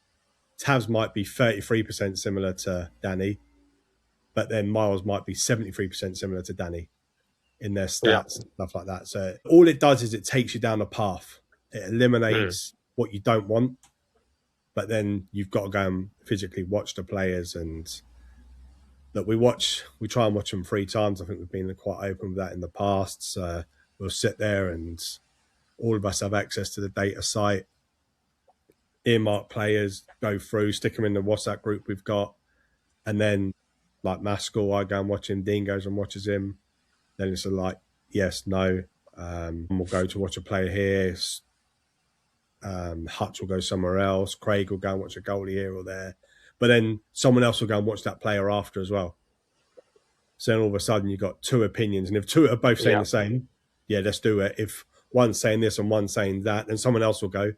Tavs might be 33% similar to Danny, but then Miles might be 73% similar to Danny in their stats and stuff like that. So all it does is it takes you down a path. It eliminates what you don't want, but then you've got to go and physically watch the players. And look, we try and watch them 3 times. I think we've been quite open with that in the past. So we'll sit there and all of us have access to the data site, earmark players, go through, stick them in the WhatsApp group we've got. And then like Maskell, I go and watch him. Dean goes and watches him. Then it's like, yes, no. We'll go to watch a player here. Hutch will go somewhere else. Craig will go and watch a goalie here or there. But then someone else will go and watch that player after as well. So then all of a sudden you've got two opinions, and if two are both saying the same, yeah, let's do it. If one's saying this and one's saying that, then someone else will go.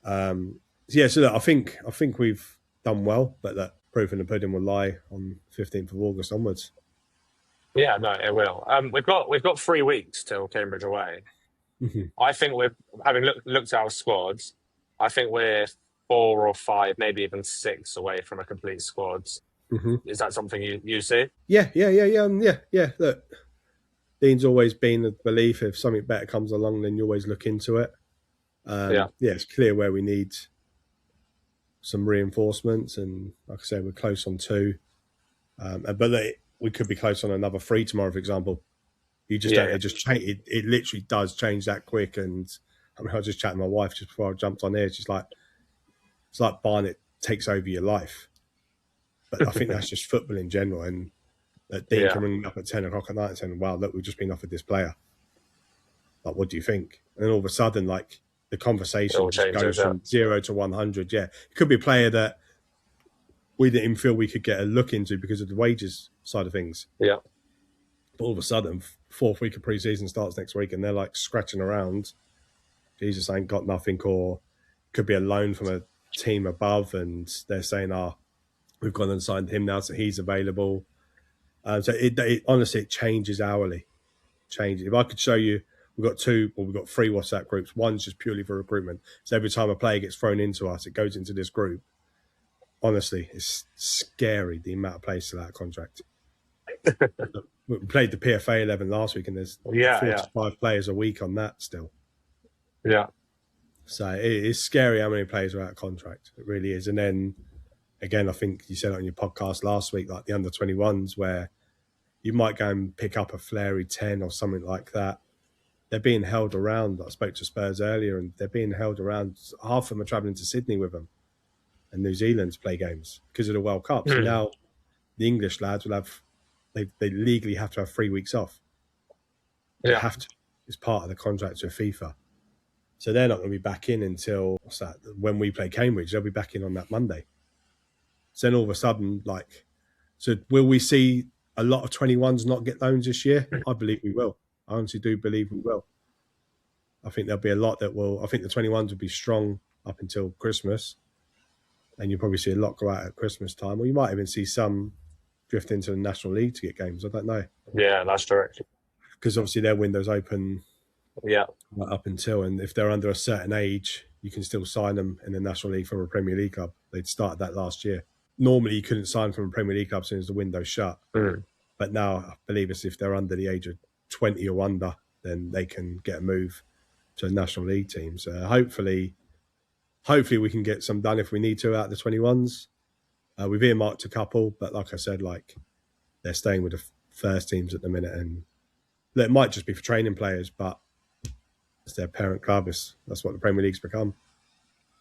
So look, I think we've done well, but that proof in the pudding will lie on 15th of August onwards. Yeah, no, it will. We've got 3 weeks till Cambridge away. I think we're having looked at our squads. I think we're 4 or 5, maybe even 6 away from a complete squad. Is that something you see? Yeah. Look, Dean's always been the belief if something better comes along, then you always look into it. It's clear where we need some reinforcements, and like I said, we're close on 2. But we could be close on another 3 tomorrow, for example. You just don't. It just change. It literally does change that quick. And I mean, I was just chatting to my wife just before I jumped on here. It's like Barnet takes over your life. But I think that's just football in general. And that Dean can ring me up at 10 o'clock at night and saying, "Wow, look, we've just been offered this player. Like, what do you think?" And then all of a sudden, like, the conversation just goes from 0 to 100. Yeah, it could be a player that we didn't even feel we could get a look into because of the wages side of things. Yeah. But all of a sudden, 4th week of pre-season starts next week, and they're like scratching around. Jesus ain't got nothing, or could be a loan from a team above, and they're saying, we've gone and signed him now, so he's available. So it honestly, it changes hourly. Changes. If I could show you, we've got 3 WhatsApp groups. One's just purely for recruitment. So every time a player gets thrown into us, it goes into this group. Honestly, it's scary the amount of players still out of contract. We played the PFA 11 last week, and there's 4 to 5 players a week on that still. Yeah. So it is scary how many players are out of contract. It really is. And then, again, I think you said it on your podcast last week, like the under-21s, where you might go and pick up a flary 10 or something like that. They're being held around. I spoke to Spurs earlier, and they're being held around. Half of them are travelling to Sydney with them and New Zealand to play games because of the World Cup. So now the English lads will have, they legally have to have 3 weeks off. They have to. It's part of the contract with FIFA. So they're not going to be back in until, when we play Cambridge, they'll be back in on that Monday. So then all of a sudden, so will we see a lot of 21s not get loans this year? I believe we will. I honestly do believe we will. I think there'll be a lot that will, I think the 21s will be strong up until Christmas. And you'll probably see a lot go out at Christmas time. Or you might even see some drift into the National League to get games. I don't know. Yeah, that's correct. Because obviously their window's open up until, and if they're under a certain age, you can still sign them in the National League from a Premier League club. They'd started that last year. Normally you couldn't sign from a Premier League club as soon as the window's shut. But now I believe it's if they're under the age of 20 or under, then they can get a move to a National League team. So hopefully we can get some done if we need to out of the 21s. We've earmarked a couple, but like I said, they're staying with the first teams at the minute, and it might just be for training players, but it's their parent club. That's what the Premier League's become.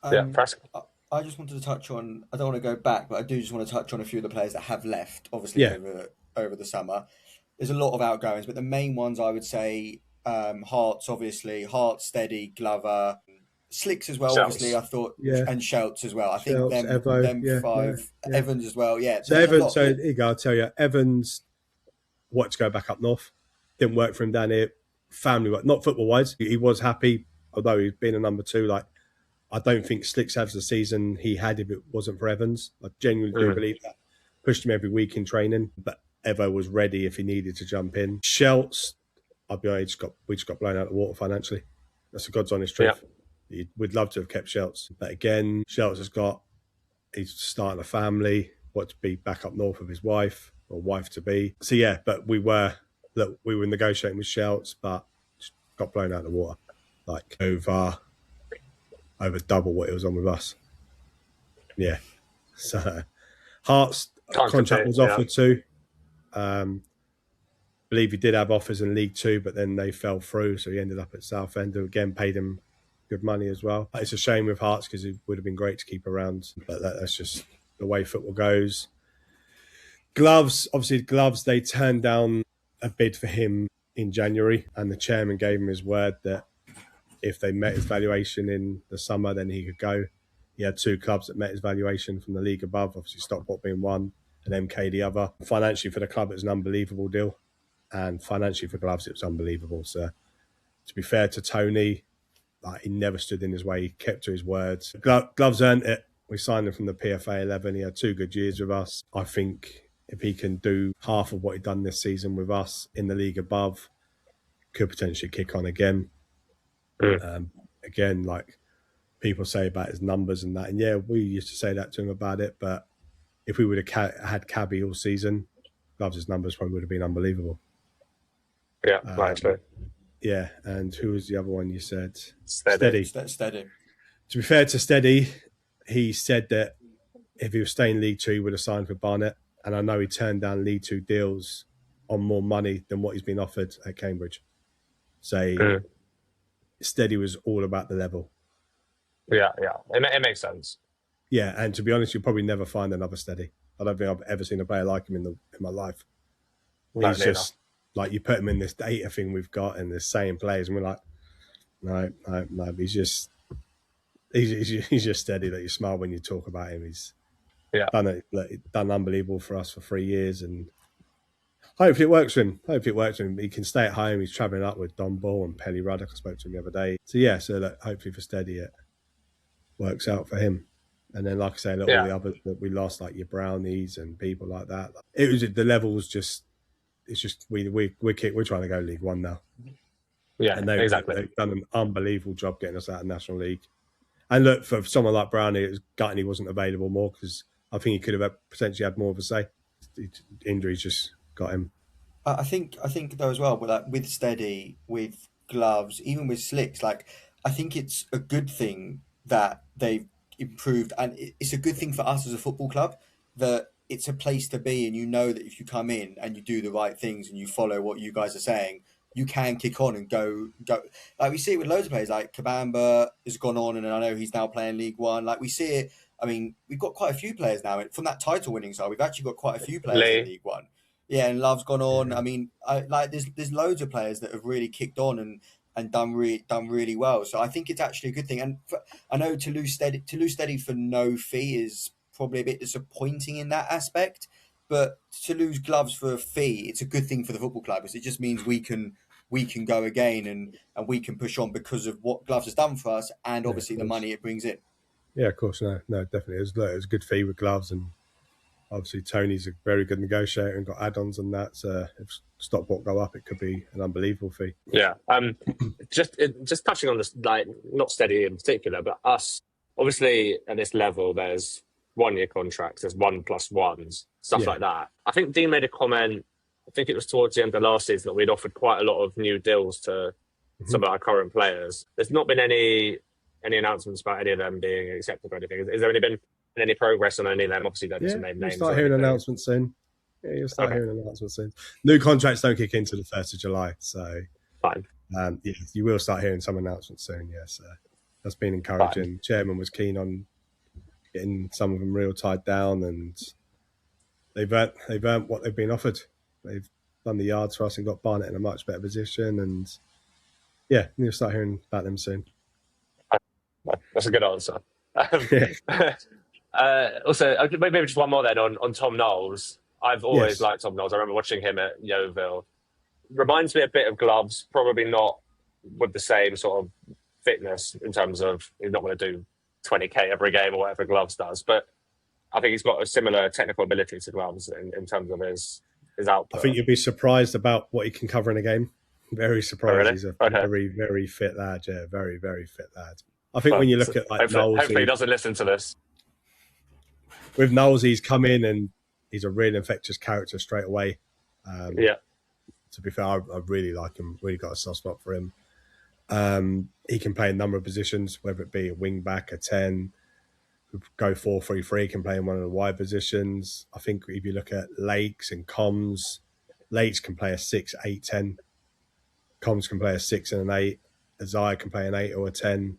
I just wanted to touch on, I don't want to go back, but I do just want to touch on a few of the players that have left, obviously, over the summer. There's a lot of outgoings, but the main ones I would say, Hearts, obviously, Hearts, Steady, Glover, Slicks as well, obviously, I thought, and Shelts as well. I think them 5, Evans as well, So Evans, here you go, I'll tell you, Evans wanted to go back up north. Didn't work for him down here, family-wise, not football-wise. He was happy, although he's been a number 2. I don't think Slicks has the season he had if it wasn't for Evans. I genuinely do believe that. Pushed him every week in training, but Evo was ready if he needed to jump in. Shelts, I'll be honest, we just got blown out of the water financially. That's the God's honest truth. We'd love to have kept Shelts. But again, Shelts he's starting a family, wants to be back up north with his wife, or wife-to-be. So but we were negotiating with Shelts, but just got blown out of the water. Over double what it was on with us. Yeah. So Hearts contract was offered to. Believe he did have offers in League 2, but then they fell through, so he ended up at Southend, who again paid him good money as well. It's a shame with Hearts because it would have been great to keep around, but that's just the way football goes. Gloves, they turned down a bid for him in January, and the chairman gave him his word that if they met his valuation in the summer, then he could go. He had 2 clubs that met his valuation from the league above, obviously Stockport being one, and MK the other. Financially for the club, it was an unbelievable deal, and financially for Gloves, it was unbelievable. So to be fair to Tony, he never stood in his way. He kept to his words. Gloves earned it. We signed him from the PFA 11. He had 2 good years with us. I think if he can do half of what he'd done this season with us in the league above, could potentially kick on again. Again, like people say about his numbers and that. And yeah, we used to say that to him about it. But if we would have had Cabby all season, Gloves' numbers probably would have been unbelievable. Yeah, actually. Yeah, and who was the other one you said? Steady. To be fair to Steady, he said that if he was staying League 2, he would have signed for Barnet. And I know he turned down League 2 deals on more money than what he's been offered at Cambridge. So Steady was all about the level. Yeah. It makes sense. Yeah, and to be honest, you'll probably never find another Steady. I don't think I've ever seen a player like him in my life. He's just like, you put him in this data thing we've got and the same players, and we're like, no. He's just Steady that you smile when you talk about him. He's done unbelievable for us for 3 years, and hopefully it works for him. He can stay at home. He's travelling up with Don Ball and Pelly Ruddock. I spoke to him the other day. So yeah, hopefully for Steady it works out for him. And then, like I say, all the others that we lost, like your Brownies and people like that. It was the level was just. It's just we're trying to go League One now. Yeah, and exactly. They've done an unbelievable job getting us out of National League. And look, for someone like Brownie, it was gutting he wasn't available more, because I think he could have potentially had more of a say. Injuries just got him. I think though as well, with Steady, with Gloves, even with Slicks, I think it's a good thing that they've improved, and it's a good thing for us as a football club that it's a place to be, and you know that if you come in and you do the right things and you follow what you guys are saying, you can kick on and go. Like we see it with loads of players, like Kabamba has gone on, and I know he's now playing League One. Like we see it. I mean, we've got quite a few players now from that title winning side. We've actually got quite a few players in League One. Yeah, and Love's gone on. Yeah. I mean, there's loads of players that have really kicked on and done really well. So I think it's actually a good thing. And I know to lose Steady for no fee is probably a bit disappointing in that aspect. But to lose Gloves for a fee, it's a good thing for the football club, because it just means we can go again and we can push on because of what Gloves has done for us, and obviously the money it brings in. Yeah, of course. No, definitely. It was a good fee with Gloves, and obviously Tony's a very good negotiator and got add-ons on that. So if Stockport go up, it could be an unbelievable fee. Yeah. Just touching on this, like not Steady in particular, but us. Obviously, at this level, there's 1-year contracts, there's 1+1s, stuff like that. I think Dean made a comment. I think it was towards the end of last season that we'd offered quite a lot of new deals to some of our current players. There's not been any announcements about any of them being accepted or anything. Has there been any progress on any of them? Obviously, don't need to name names. You'll start hearing announcements soon. Yeah, you'll start hearing announcements soon. New contracts don't kick into the 1st of July, so fine. You will start hearing some announcements soon. Yes, that's been encouraging. Fine. Chairman was keen on getting some of them real tied down, and they've earned what they've been offered. They've done the yards for us and got Barnet in a much better position, and yeah, you'll start hearing about them soon. That's a good answer. Also, maybe just one more then on Tom Knowles. I've always liked Tom Knowles. I remember watching him at Yeovil. Reminds me a bit of Gloves, probably not with the same sort of fitness in terms of he's not going to do 20k every game or whatever Gloves does, but I think he's got a similar technical ability to Gloves in terms of his output. I think you'd be surprised about what he can cover in a game. Very surprised. Oh, really? He's a very, very fit lad. Yeah, very, very fit lad. I think when you look at Knowles, hopefully he doesn't listen to this. With Knowles, he's come in and he's a real infectious character straight away. To be fair, I really like him. Really got a soft spot for him. He can play a number of positions, whether it be a wing back, a 10, go 4-3-3, can play in one of the wide positions. I think if you look at Lakes and Kingz, Lakes can play a 6, 8, 10. Kingz can play a 6 and an 8. Isaiah can play an 8 or a 10.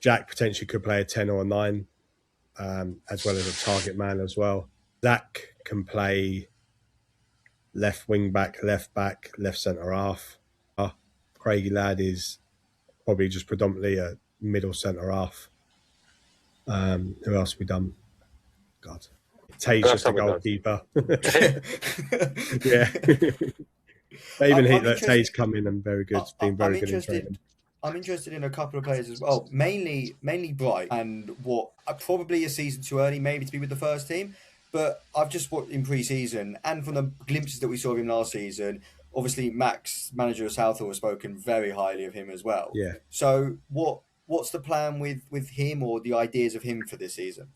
Jack potentially could play a 10 or a 9, as well as a target man as well. Zach can play left wing back, left centre half. Craigie lad is probably just predominantly a middle centre half. Who else have we done? God. Tay's just a goalkeeper. Yeah. But even Tay's come in and very good. Been very good in training. I'm interested in a couple of players as well. Mainly Bright, and what probably a season too early, maybe to be with the first team. But I've just watched in pre-season, and from the glimpses that we saw of him last season, obviously Max, manager of Southall, has spoken very highly of him as well. Yeah. So what's the plan with him, or the ideas of him for this season?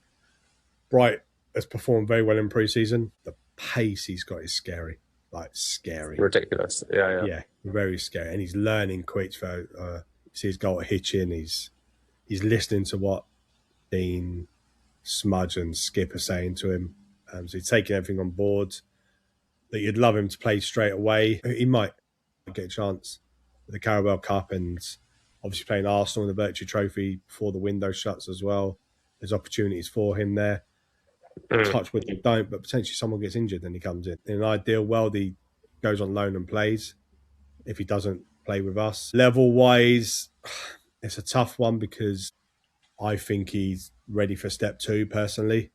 Bright has performed very well in pre-season. The pace he's got is scary. Like scary, ridiculous. Yeah, very scary, and he's learning quick. For see his goal at Hitchin. He's listening to what Dean, Smudge, and Skip are saying to him. So he's taking everything on board. That you'd love him to play straight away. He might get a chance at the Carabao Cup, and obviously playing Arsenal in the Virtue Trophy before the window shuts as well. There's opportunities for him there. Touch wood, they don't, but potentially someone gets injured and he comes in. In an ideal world, he goes on loan and plays if he doesn't play with us. Level-wise, it's a tough one because I think he's ready for step 2 personally,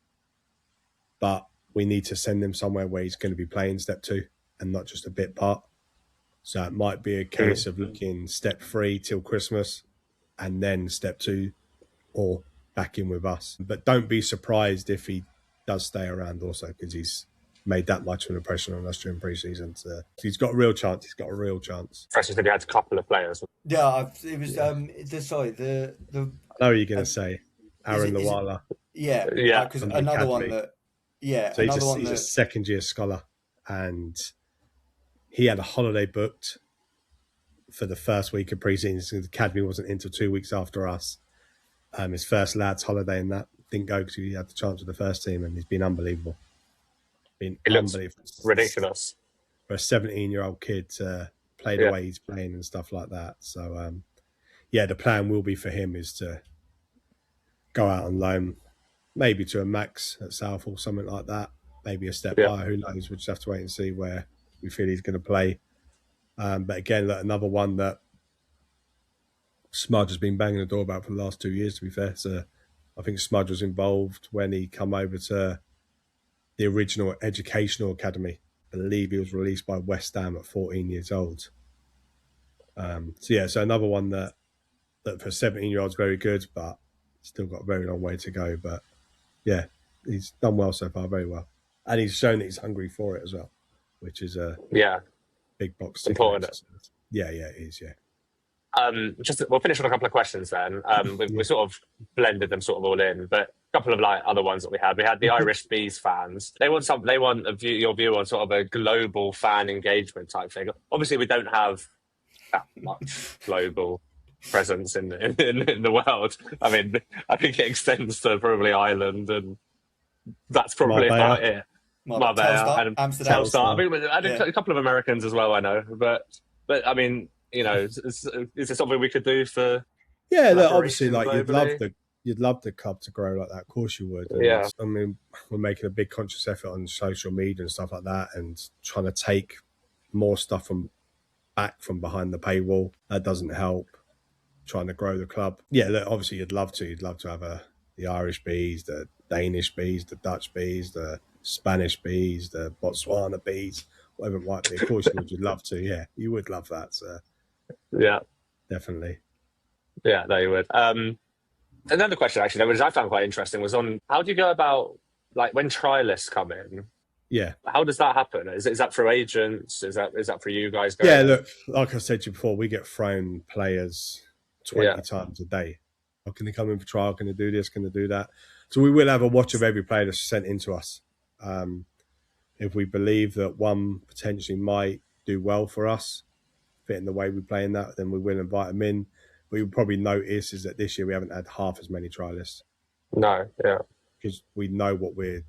but we need to send him somewhere where he's going to be playing step 2 and not just a bit part. So it might be a case of looking step 3 till Christmas and then step 2 or back in with us. But don't be surprised if he does stay around also, because he's made that much of an impression on us during pre-season. So he's got a real chance. Fresh said he had a couple of players. Yeah, it was. I know what you're going to say, Aaron Lawala. Yeah, because another one that. Yeah, so he's a second-year scholar, and he had a holiday booked for the first week of pre-season. The academy wasn't until 2 weeks after us. His first lads holiday and that didn't go because he had the chance with the first team, and he's been unbelievable. It looks ridiculous for a 17-year-old kid to play the way he's playing and stuff like that. So, the plan will be for him is to go out on loan, maybe to a Max at Southall, something like that. Maybe a step higher. Who knows? We'll just have to wait and see where we feel he's going to play. But again, another one that Smudge has been banging the door about for the last 2 years, to be fair. So I think Smudge was involved when he come over to the original educational academy. I believe he was released by West Ham at 14 years old. So another one that for 17-year-olds very good, but still got a very long way to go. But yeah, he's done well so far, very well. And he's shown that he's hungry for it as well, which is a big box. Important. Yeah, it is, yeah. We'll finish with a couple of questions then. We sort of blended them sort of all in, but a couple of other ones that we had. We had the Irish Bees fans. They want your view on sort of a global fan engagement type thing. Obviously, we don't have that much global presence in the world. I mean, I think it extends to probably Ireland, and that's probably about it. Marbella and Amsterdam. Telstar. I think a couple of Americans as well, I know, but I mean, you know, is it something we could do for? Yeah, look, obviously, you'd love the club to grow like that. Of course, you would. And yeah, I mean, we're making a big conscious effort on social media and stuff like that, and trying to take more stuff back from behind the paywall. That doesn't help. Trying to grow the club. Yeah, look, obviously, you'd love to have the Irish Bees, the Danish Bees, the Dutch Bees, the Spanish Bees, the Botswana Bees, whatever it might be. Of course, you'd love to. Yeah, you would love that. So. Yeah, definitely. Yeah, no, you would. Another question, actually, which I found quite interesting, was on how do you go about when trialists come in? Yeah, how does that happen? Is that through agents? Is that for you guys? Yeah, look, like I said to you before, we get thrown players 20 times a day. Oh, can they come in for trial? Can they do this? Can they do that? So we will have a watch of every player that's sent into us. If we believe that one potentially might do well for us, fit in the way we play in that, then we will invite them in. What you'll probably notice is that this year we haven't had half as many trialists. No, yeah. Because we know what we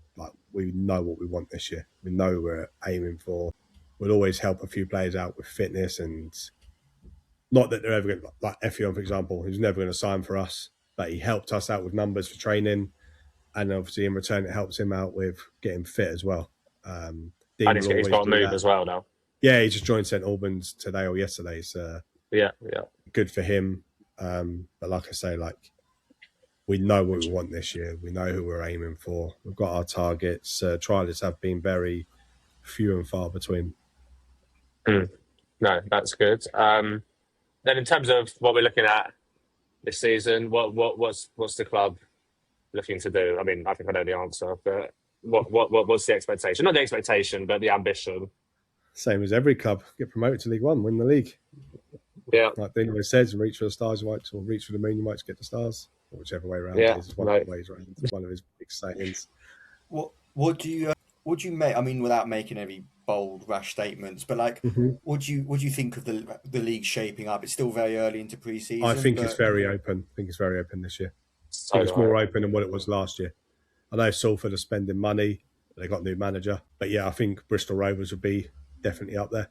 know what we want this year. We know we're aiming for. We'll always help a few players out with fitness, and not that they're ever going to, like Effion, for example, who's never going to sign for us, but he helped us out with numbers for training. And obviously in return, it helps him out with getting fit as well. And he's got to move as well now. Yeah, he just joined St Albans today or yesterday. So yeah. Good for him. But like I say, we know what we want this year. We know who we're aiming for. We've got our targets. Trialists have been very few and far between. No, that's good. Then in terms of what we're looking at this season, what's the club looking to do? I mean, I think I know the answer, but what's the expectation? Not the expectation, but the ambition. Same as every club, get promoted to League One, win the league. Yeah, like Dean always says, reach for the stars, you might, or reach for the moon, you might get the stars, or whichever way around. Yeah, it is one of the ways around. It's one of his big sayings. What do you make? I mean, without making any bold, rash statements, but like, what do you think of the league shaping up? It's still very early into pre-season. I think it's very open. I think it's very open this year. So I think it's more open than what it was last year. I know Salford are spending money. They got a new manager, but yeah, I think Bristol Rovers would be definitely up there.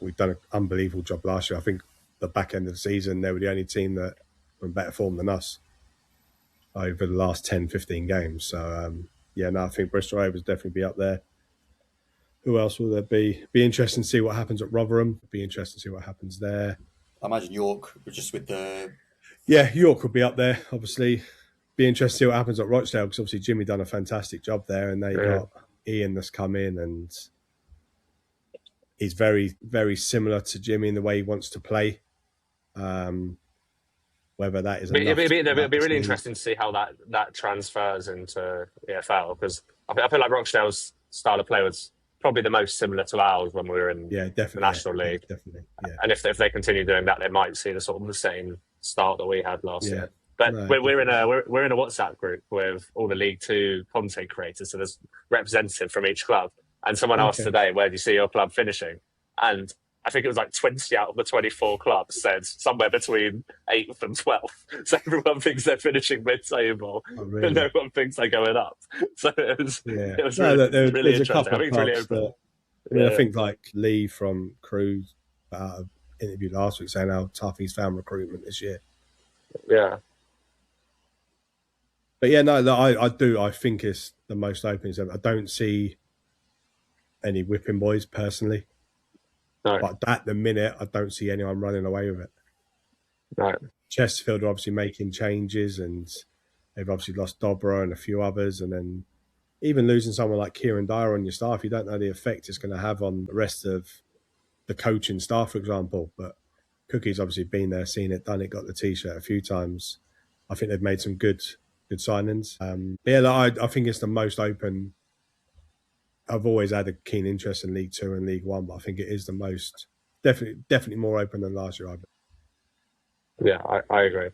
We've done an unbelievable job last year. I think the back end of the season, they were the only team that were in better form than us over the last 10, 15 games. So, I think Bristol Rovers definitely be up there. Who else will there be? Be interesting to see what happens at Rotherham. Be interesting to see what happens there. I imagine York, just with the... Yeah, York will be up there, obviously. Be interesting to see what happens at Rochdale, because obviously Jimmy done a fantastic job there, and they got Ian that's come in, and he's very, very similar to Jimmy in the way he wants to play. Whether that is it'll be really interesting to see how that transfers into EFL, because I feel like Rochdale's style of play was probably the most similar to ours when we were in the National League. Definitely. And if they continue doing that, they might see the same start that we had last year. But we're in a WhatsApp group with all the League Two content creators, so there's representative from each club. And someone asked today, "Where do you see your club finishing?" And I think it was like 20 out of the 24 clubs said somewhere between 8th and 12th. So everyone thinks they're finishing mid-table, and no one thinks they're going up. So it was really interesting. I think it's really open. I think like Lee from Crew interviewed last week saying how tough he's found recruitment this year. Yeah. But yeah, no, I do. I think it's the most open. I don't see any whipping boys personally. No. But at the minute, I don't see anyone running away with it. No. Chesterfield are obviously making changes, and they've obviously lost Dobra and a few others. And then even losing someone like Kieran Dyer on your staff, you don't know the effect it's going to have on the rest of the coaching staff, for example. But Cookie's obviously been there, seen it, done it, got the T-shirt a few times. I think they've made some good signings. I think it's the most open. I've always had a keen interest in League Two and League One, but I think it is the most definitely more open than last year. Yeah, I agree.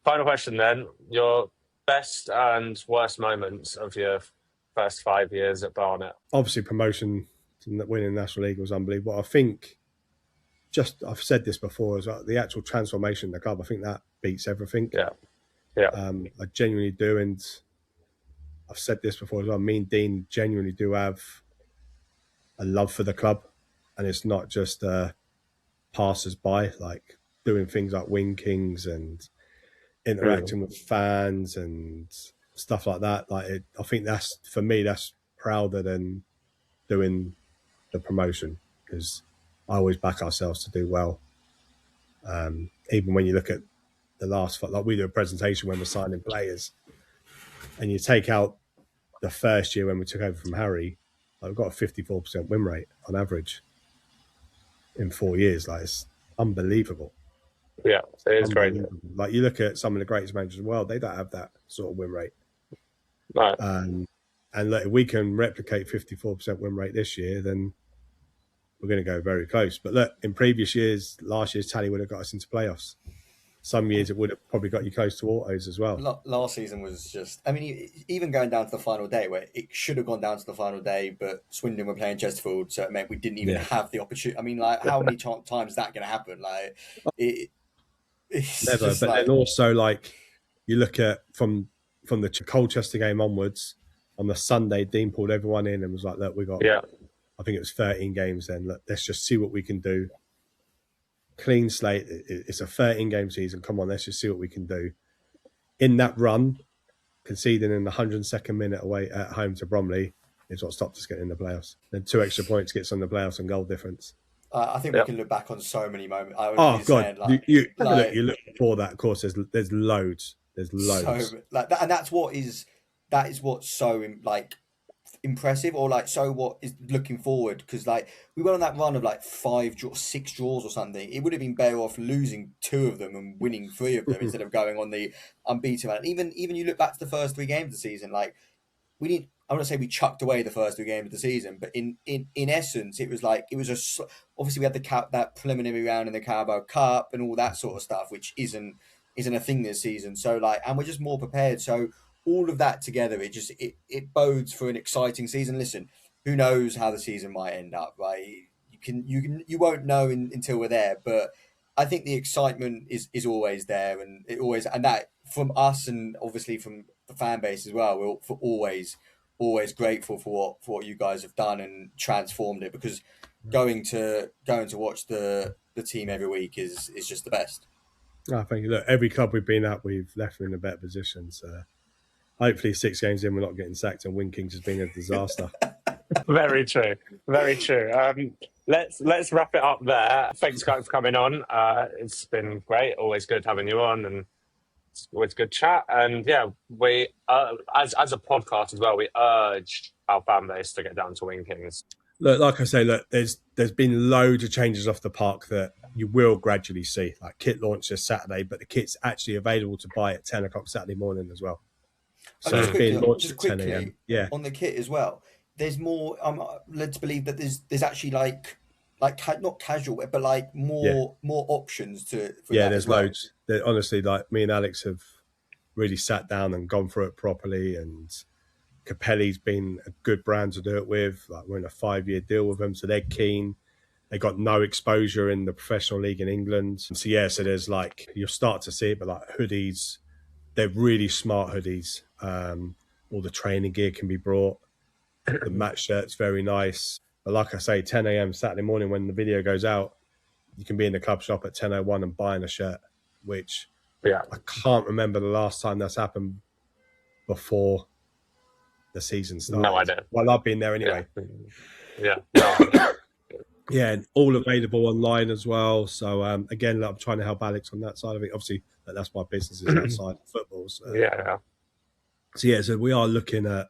Final question then: your best and worst moments of your first 5 years at Barnet? Obviously, promotion to winning the National League was unbelievable. I think, I've said this before as well, the actual transformation of the club, I think that beats everything. Yeah. I genuinely do, and I've said this before as well. Me and Dean genuinely do have a love for the club, and it's not just passers-by, like doing things like Wing Kingz and interacting with fans and stuff like that. I think that's, for me, that's prouder than doing the promotion, because I always back ourselves to do well. Even when you look at the last, like we do a presentation when we're signing players, and you take out the first year when we took over from Harry, I've got a 54% win rate on average in 4 years. Like, it's unbelievable. Yeah, it is great. Like, you look at some of the greatest managers in the world, they don't have that sort of win rate. Right. And look, if we can replicate 54% win rate this year, then we're going to go very close. But look, in previous years, last year's tally would have got us into playoffs. Some years it would have probably got you close to autos as well. Last season was just, I mean, even going down to the final day, where it should have gone down to the final day, but Swindon were playing Chesterfield, so it meant we didn't even have the opportunity. I mean, like, how many times is that going to happen? Like, it's never. But then also, like, you look at from the Colchester game onwards, on the Sunday, Dean pulled everyone in and was like, look, we got, I think it was 13 games then. Look, let's just see what we can do. Clean slate. It's a 13-game season. Come on, let's just see what we can do. In that run, conceding in the 102nd minute away at home to Bromley is what stopped us getting in the playoffs. Then 2 extra points gets on the playoffs and goal difference. I think we can look back on so many moments. You look before that, of course. There's loads. There's loads. So like that, and that is what's so like impressive, or like so what is looking forward, because like we went on that run of like 6 draws or something. It would have been better off losing 2 of them and winning 3 of them instead of going on the unbeaten run. Even you look back to the first 3 games of the season, like we didn't. I want to say we chucked away the first 3 games of the season, but in essence, it was obviously we had that preliminary round in the Carabao Cup and all that sort of stuff, which isn't a thing this season. So like, and we're just more prepared. So all of that together, it bodes for an exciting season. Listen, who knows how the season might end up, right? You won't know until we're there, but I think the excitement is always there, and that from us and obviously from the fan base as well. We're always grateful for what you guys have done and transformed it, because going to watch the team every week is just the best. I think, look, every club we've been at, we've left them in a better position. So hopefully 6 games in, we're not getting sacked and Kingz has been a disaster. Very true. Very true. Let's wrap it up there. Thanks, guys, for coming on. It's been great. Always good having you on, and it's always good chat. And yeah, we as a podcast as well, we urge our fan base to get down to Kingz. Look, like I say, there's been loads of changes off the park that you will gradually see. Like kit launch this Saturday, but the kit's actually available to buy at 10 o'clock Saturday morning as well. So it's being launched at 10 a.m. Yeah, on the kit as well. There's more. I'm led to believe that there's actually like not casual wear, but like more options to. There's loads. Honestly, like me and Alex have really sat down and gone through it properly, and Capelli's been a good brand to do it with. Like we're in a 5-year deal with them, so they're keen. They got no exposure in the professional league in England. So there's like, you'll start to see it, but like hoodies, they're really smart hoodies. All the training gear can be brought. The match shirt's very nice. But like I say, 10 a.m. Saturday morning when the video goes out, you can be in the club shop at 10:01 and buying a shirt, which I can't remember the last time that's happened before the season started. No idea. Well, I've been there anyway. Yeah. Yeah, and all available online as well. So again, I'm trying to help Alex on that side of it. Obviously, that's my business is outside of football. So. So we are looking at,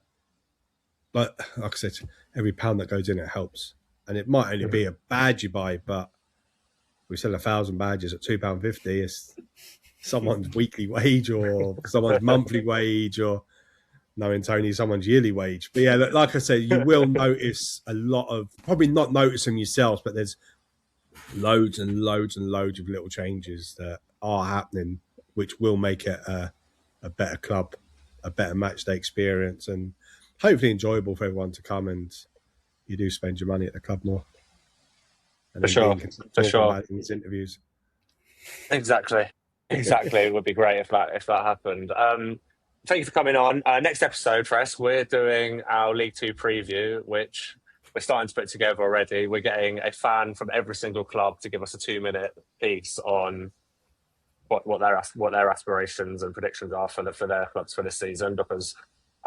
but like I said, every pound that goes in, it helps. And it might only be a badge you buy, but we sell 1,000 badges at £2.50. It's someone's weekly wage or someone's monthly wage, or knowing Tony, someone's yearly wage. But yeah, like I said, you will notice a lot of, probably not notice them yourselves, but there's loads and loads and loads of little changes that are happening, which will make it a better club, a better match day experience, and hopefully enjoyable for everyone to come, and you do spend your money at the club more. And for sure. In these interviews. Exactly. It would be great if that happened. Thank you for coming on. Next episode for us, we're doing our League 2 preview, which we're starting to put together already. We're getting a fan from every single club to give us a 2-minute piece on what their aspirations and predictions are for their clubs for this season, because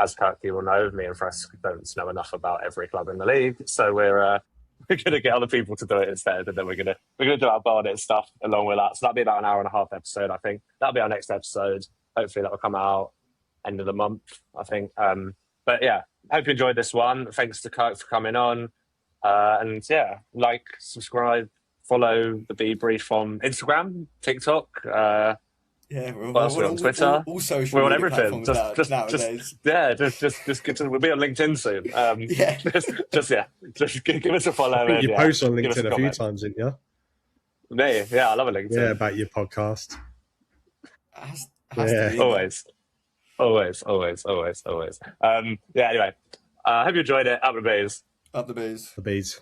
as Kirk, you will know, me and Fresk don't know enough about every club in the league, so we're going to get other people to do it instead, and then we're going to do our Barnet stuff along with that. So that'll be about an hour and a half episode, I think. That'll be our next episode. Hopefully that will come out end of the month, I think. But yeah, hope you enjoyed this one. Thanks to Kirk for coming on. And yeah, like, subscribe, follow the B Brief on Instagram, TikTok. We're on Twitter. All social we're on media everything. nowadays. Just get to, we'll be on LinkedIn soon. Just give us a follow. I think you post on LinkedIn a few times, didn't you? Yeah, I love a LinkedIn. Yeah, about your podcast. Always. Anyway, hope you enjoyed it. Up the bees. Up the bees. The bees.